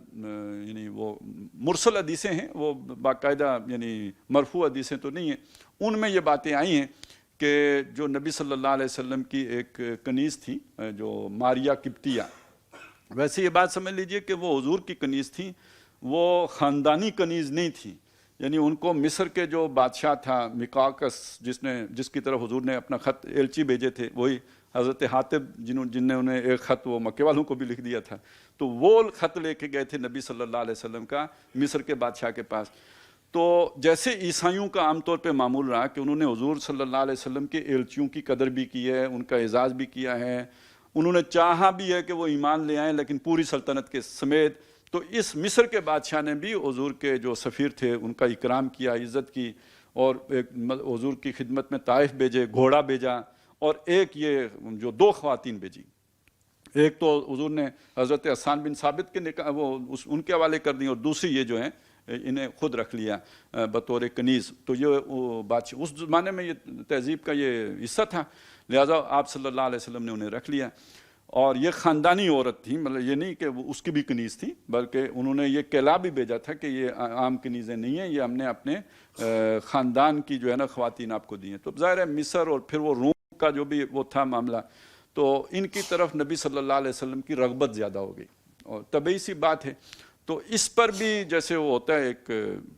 یعنی وہ مرسل حدیثیں ہیں، وہ باقاعدہ یعنی مرفوع حدیثیں تو نہیں ہیں، ان میں یہ باتیں آئی ہیں کہ جو نبی صلی اللہ علیہ وسلم کی ایک کنیز تھی جو ماریہ قبطیہ، ویسے یہ بات سمجھ لیجئے کہ وہ حضور کی کنیز تھی، وہ خاندانی کنیز نہیں تھی، یعنی ان کو مصر کے جو بادشاہ تھا مقاوقس، جس کی طرف حضور نے اپنا خط ایلچی بھیجے تھے، وہی حضرت حاتب جن نے انہیں ایک خط وہ مکے والوں کو بھی لکھ دیا تھا، تو وہ خط لے کے گئے تھے نبی صلی اللہ علیہ وسلم کا مصر کے بادشاہ کے پاس۔ تو جیسے عیسائیوں کا عام طور پہ معمول رہا کہ انہوں نے حضور صلی اللہ علیہ وسلم کے ایلچیوں کی قدر بھی کی ہے، ان کا اعزاز بھی کیا ہے، انہوں نے چاہا بھی ہے کہ وہ ایمان لے آئیں لیکن پوری سلطنت کے سمیت، تو اس مصر کے بادشاہ نے بھی حضور کے جو سفیر تھے ان کا اکرام کیا، عزت کی، اور حضور کی خدمت میں طائف بھیجے، گھوڑا بھیجا، اور ایک یہ جو 2 خواتین بھیجی، ایک تو حضور نے حضرت حسان بن ثابت کے نکاح وہ ان کے حوالے کر دی، اور دوسری یہ جو ہیں انہیں خود رکھ لیا بطور کنیز۔ تو یہ بادشاہ اس زمانے میں یہ تہذیب کا یہ حصہ تھا، لہٰذا آپ صلی اللہ علیہ وسلم نے انہیں رکھ لیا، اور یہ خاندانی عورت تھی، مطلب یہ نہیں کہ وہ اس کی بھی کنیز تھی، بلکہ انہوں نے یہ کہلا بھی بھیجا تھا کہ یہ عام کنیزیں نہیں ہیں، یہ ہم نے اپنے خاندان کی جو ہے نا خواتین آپ کو دی ہیں۔ تو ظاہر ہے مصر اور پھر وہ روم کا جو بھی وہ تھا معاملہ، تو ان کی طرف نبی صلی اللہ علیہ وسلم کی رغبت زیادہ ہو گئی، اور طبعی سی بات ہے۔ تو اس پر بھی جیسے وہ ہوتا ہے ایک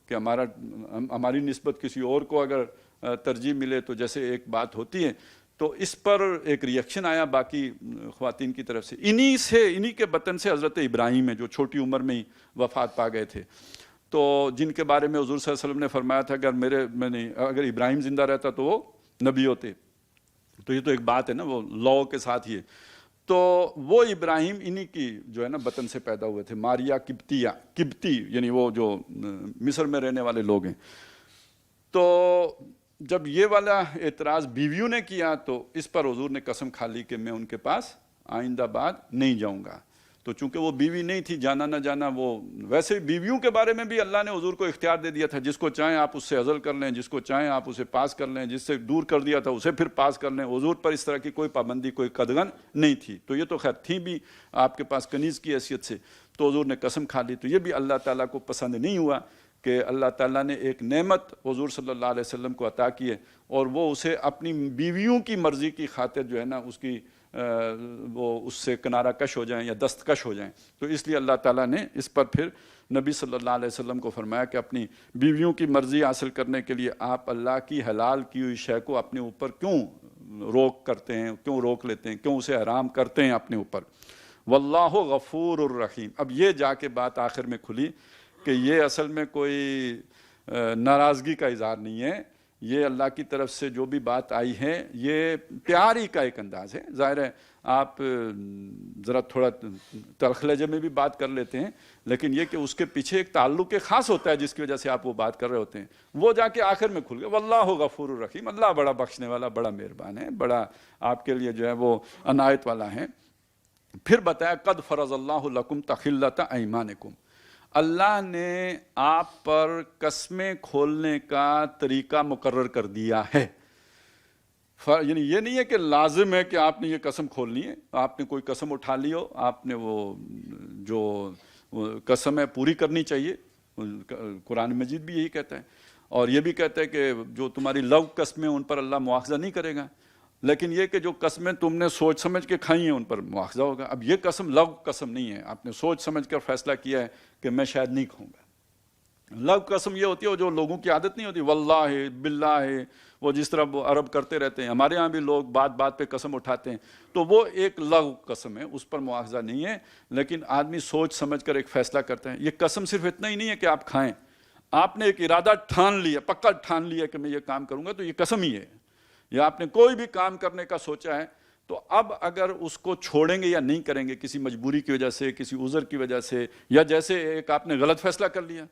کہ ہماری نسبت کسی اور کو اگر ترجیح ملے تو جیسے ایک بات ہوتی ہے، تو اس پر ایک ریئیکشن آیا باقی خواتین کی طرف سے، انہی کے بطن سے حضرت ابراہیم ہے جو چھوٹی عمر میں ہی وفات پا گئے تھے، تو جن کے بارے میں حضور صلی اللہ علیہ وسلم نے فرمایا تھا کہ اگر ابراہیم زندہ رہتا تو وہ نبی ہوتے، تو یہ تو ایک بات ہے نا، وہ لاء کے ساتھ ہی ہے۔ تو وہ ابراہیم انہی کی جو ہے نا بطن سے پیدا ہوئے تھے، ماریہ قبطیہ، قبطی یعنی وہ جو مصر میں رہنے والے لوگ ہیں۔ تو جب یہ والا اعتراض بیویوں نے کیا تو اس پر حضور نے قسم کھا لی کہ میں ان کے پاس آئندہ بعد نہیں جاؤں گا۔ تو چونکہ وہ بیوی نہیں تھی، جانا نہ جانا، وہ ویسے بیویوں کے بارے میں بھی اللہ نے حضور کو اختیار دے دیا تھا، جس کو چاہیں آپ اس سے عزل کر لیں، جس کو چاہیں آپ اسے پاس کر لیں، جس سے دور کر دیا تھا اسے پھر پاس کر لیں، حضور پر اس طرح کی کوئی پابندی، کوئی قدغن نہیں تھی۔ تو یہ تو خیر تھی بھی آپ کے پاس کنیز کی حیثیت سے، تو حضور نے قسم کھا لی۔ تو یہ بھی اللہ تعالیٰ کو پسند نہیں ہوا کہ اللہ تعالیٰ نے ایک نعمت حضور صلی اللہ علیہ وسلم کو عطا کی ہے، اور وہ اسے اپنی بیویوں کی مرضی کی خاطر جو ہے نا وہ اس سے کنارہ کش ہو جائیں یا دستکش ہو جائیں۔ تو اس لیے اللہ تعالیٰ نے اس پر پھر نبی صلی اللہ علیہ وسلم کو فرمایا کہ اپنی بیویوں کی مرضی حاصل کرنے کے لیے آپ اللہ کی حلال کی ہوئی شے کو اپنے اوپر کیوں روک کرتے ہیں، کیوں روک لیتے ہیں، کیوں اسے حرام کرتے ہیں اپنے اوپر۔ واللہ غفور الرحیم۔ اب یہ جا کے بات آخر میں کھلی کہ یہ اصل میں کوئی ناراضگی کا اظہار نہیں ہے، یہ اللہ کی طرف سے جو بھی بات آئی ہے یہ پیاری کا ایک انداز ہے۔ ظاہر ہے آپ ذرا تھوڑا تلخ لہجے میں بھی بات کر لیتے ہیں، لیکن یہ کہ اس کے پیچھے ایک تعلق خاص ہوتا ہے جس کی وجہ سے آپ وہ بات کر رہے ہوتے ہیں، وہ جا کے آخر میں کھل گیا۔ واللہ غفور الرحیم، اللہ بڑا بخشنے والا، بڑا مہربان ہے، بڑا آپ کے لیے جو ہے وہ عنایت والا ہے۔ پھر بتایا قد فرض اللہ لکم تحلۃ ایمانکم، اللہ نے آپ پر قسمیں کھولنے کا طریقہ مقرر کر دیا ہے۔ یعنی یہ نہیں ہے کہ لازم ہے کہ آپ نے یہ قسم کھولنی ہے، آپ نے کوئی قسم اٹھا لی ہو، آپ نے وہ جو قسم ہے پوری کرنی چاہیے۔ قرآن مجید بھی یہی کہتا ہے، اور یہ بھی کہتا ہے کہ جو تمہاری لغو قسمیں ان پر اللہ مواخذہ نہیں کرے گا۔ لیکن یہ کہ جو قسمیں تم نے سوچ سمجھ کے کھائی ہیں ان پر مواخذہ ہوگا. اب یہ قسم لغو قسم نہیں ہے, آپ نے سوچ سمجھ کر فیصلہ کیا ہے کہ میں شاید نہیں کھاؤں گا. لغو قسم یہ ہوتی ہے جو لوگوں کی عادت نہیں ہوتی, واللہ باللہ, وہ جس طرح وہ عرب کرتے رہتے ہیں, ہمارے ہاں بھی لوگ بات بات پہ قسم اٹھاتے ہیں, تو وہ ایک لغو قسم ہے, اس پر مواخذہ نہیں ہے. لیکن آدمی سوچ سمجھ کر ایک فیصلہ کرتے ہیں. یہ قسم صرف اتنا ہی نہیں ہے کہ آپ کھائیں, آپ نے ایک ارادہ ٹھان لیا, پکا ٹھان لیا کہ میں یہ کام کروں گا, تو یہ قسم ہی ہے. یا آپ نے کوئی بھی کام کرنے کا سوچا ہے, تو اب اگر اس کو چھوڑیں گے یا نہیں کریں گے کسی مجبوری کی وجہ سے, کسی عذر کی وجہ سے, یا جیسے ایک آپ نے غلط فیصلہ کر لیا,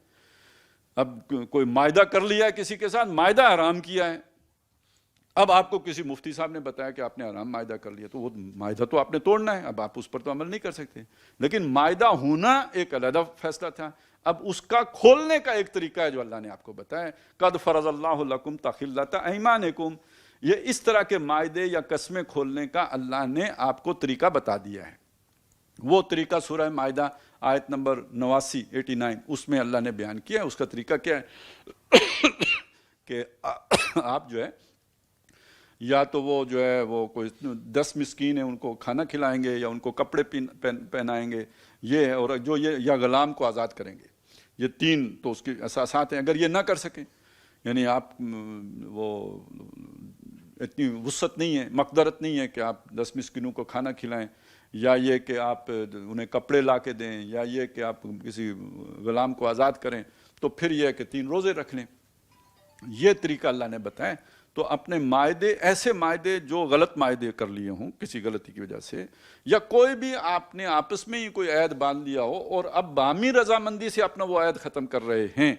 اب کوئی معاہدہ کر لیا ہے کسی کے ساتھ, معاہدہ حرام کیا ہے, اب آپ کو کسی مفتی صاحب نے بتایا کہ آپ نے حرام معاہدہ کر لیا, تو وہ معاہدہ تو آپ نے توڑنا ہے, اب آپ اس پر تو عمل نہیں کر سکتے. لیکن معاہدہ ہونا ایک علیحدہ فیصلہ تھا. اب اس کا کھولنے کا ایک طریقہ ہے جو اللہ نے آپ کو بتایا, قد فرض اللہ لکم تحلۃ ایمانکم. یہ اس طرح کے معاہدے یا قسمیں کھولنے کا اللہ نے آپ کو طریقہ بتا دیا ہے. وہ طریقہ سورہ مائدہ آیت نمبر 89 اس میں اللہ نے بیان کیا ہے. اس کا طریقہ کیا ہے کہ آپ جو ہے یا تو وہ جو ہے وہ کوئی 10 مسکین ہیں ان کو کھانا کھلائیں گے, یا ان کو کپڑے پہنائیں گے, یہ ہے, اور جو یہ یا غلام کو آزاد کریں گے. یہ 3 تو اس کے اساسات ہیں. اگر یہ نہ کر سکیں, یعنی آپ وہ اتنی وسعت نہیں ہے, مقدرت نہیں ہے کہ آپ 10 مسکینوں کو کھانا کھلائیں, یا یہ کہ آپ انہیں کپڑے لا کے دیں, یا یہ کہ آپ کسی غلام کو آزاد کریں, تو پھر یہ ہے کہ 3 روزے رکھ لیں. یہ طریقہ اللہ نے بتایا. تو اپنے معاہدے, ایسے معاہدے جو غلط معاہدے کر لیے ہوں کسی غلطی کی وجہ سے, یا کوئی بھی آپ نے آپس میں ہی کوئی عہد باندھ لیا ہو اور اب باہمی رضامندی سے اپنا وہ عہد ختم کر رہے ہیں.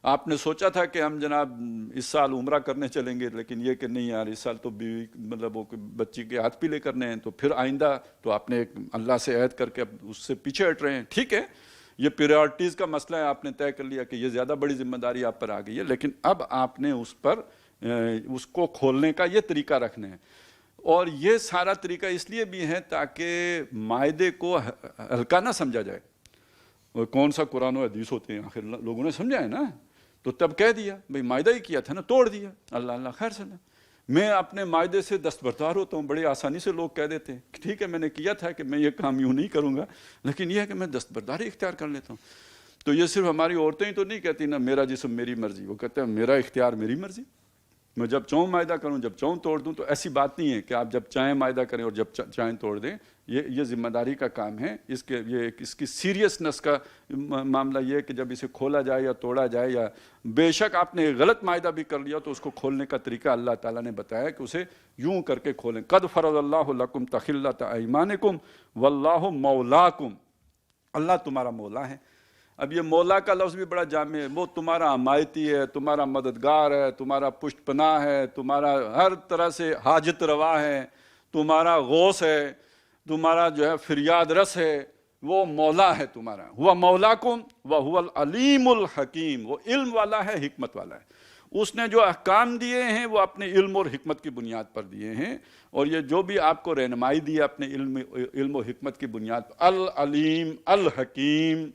آپ نے سوچا تھا کہ ہم جناب اس سال عمرہ کرنے چلیں گے, لیکن یہ کہ نہیں یار اس سال تو بیوی مطلب وہ بچی کے ہاتھ پیلے کرنے ہیں, تو پھر آئندہ, تو آپ نے اللہ سے عہد کر کے اب اس سے پیچھے ہٹ رہے ہیں. ٹھیک ہے, یہ پریورٹیز کا مسئلہ ہے, آپ نے طے کر لیا کہ یہ زیادہ بڑی ذمہ داری آپ پر آ گئی ہے, لیکن اب آپ نے اس پر اس کو کھولنے کا یہ طریقہ رکھنا ہے. اور یہ سارا طریقہ اس لیے بھی ہے تاکہ معاہدے کو ہلکا نہ سمجھا جائے. اور کون سا قرآن و حدیث ہوتے ہیں, آخر لوگوں نے سمجھا ہے نا, تو تب کہہ دیا بھئی معاہدہ ہی کیا تھا نا, توڑ دیا, اللہ اللہ خیر صلی. میں اپنے معاہدے سے دستبردار ہوتا ہوں, بڑی آسانی سے لوگ کہہ دیتے ہیں ٹھیک ہے میں نے کیا تھا کہ میں یہ کام یوں نہیں کروں گا, لیکن یہ ہے کہ میں دستبرداری اختیار کر لیتا ہوں. تو یہ صرف ہماری عورتیں ہی تو نہیں کہتی نا میرا جسم میری مرضی, وہ کہتے ہیں میرا اختیار میری مرضی, میں جب چاہوں معاہدہ کروں, جب چاہوں توڑ دوں. تو ایسی بات نہیں ہے کہ آپ جب چاہیں معاہدہ کریں اور جب چاہیں توڑ دیں. یہ ذمہ داری کا کام ہے. اس کی سیریسنس کا معاملہ یہ ہے کہ جب اسے کھولا جائے یا توڑا جائے, یا بے شک آپ نے غلط معاہدہ بھی کر لیا, تو اس کو کھولنے کا طریقہ اللہ تعالیٰ نے بتایا کہ اسے یوں کر کے کھولیں. قد فرض اللہ لکم تحلۃ ایمانکم واللہ مولاکم. اللہ تمہارا مولا ہے. اب یہ مولا کا لفظ بھی بڑا جامع ہے. وہ تمہارا حمایتی ہے, تمہارا مددگار ہے, تمہارا پشت پناہ ہے, تمہارا ہر طرح سے حاجت روا ہے, تمہارا غوث ہے, تمہارا جو ہے فریاد رس ہے. وہ مولا ہے تمہارا. ہوا مولاکم وہو العلیم الحکیم. وہ علم والا ہے, حکمت والا ہے. اس نے جو احکام دیے ہیں وہ اپنے علم اور حکمت کی بنیاد پر دیے ہیں, اور یہ جو بھی آپ کو رہنمائی دی ہے اپنے علم و حکمت کی بنیاد پر, العلیم الحکیم.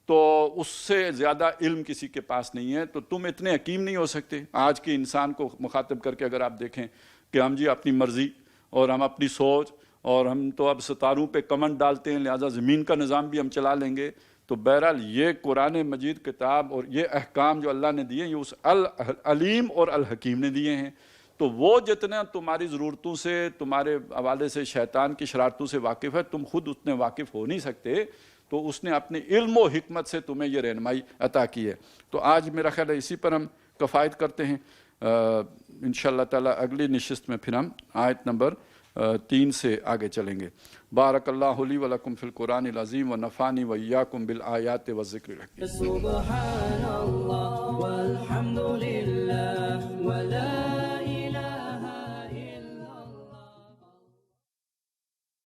تو اس سے زیادہ علم کسی کے پاس نہیں ہے. تو تم اتنے حکیم نہیں ہو سکتے. آج کے انسان کو مخاطب کر کے اگر آپ دیکھیں کہ ہم جی اپنی مرضی اور ہم اپنی سوچ, اور ہم تو اب ستاروں پہ کمنڈ ڈالتے ہیں, لہٰذا زمین کا نظام بھی ہم چلا لیں گے. تو بہرحال یہ قرآن مجید کتاب اور یہ احکام جو اللہ نے دیے ہیں, یہ اس العلیم اور الحکیم نے دیے ہیں. تو وہ جتنا تمہاری ضرورتوں سے, تمہارے حوالے سے شیطان کی شرارتوں سے واقف ہے, تم خود اتنے واقف ہو نہیں سکتے. تو اس نے اپنے علم و حکمت سے تمہیں یہ رہنمائی عطا کی ہے. تو آج میرا خیال ہے اسی پر ہم کفایت کرتے ہیں. انشاءاللہ تعالی اگلی نشست میں پھر ہم آیت نمبر 3 سے آگے چلیں گے. بارک اللہ لی ولکم فی القرآن العظیم ونفعنی وایاکم بالآیات والذکر الحکیم.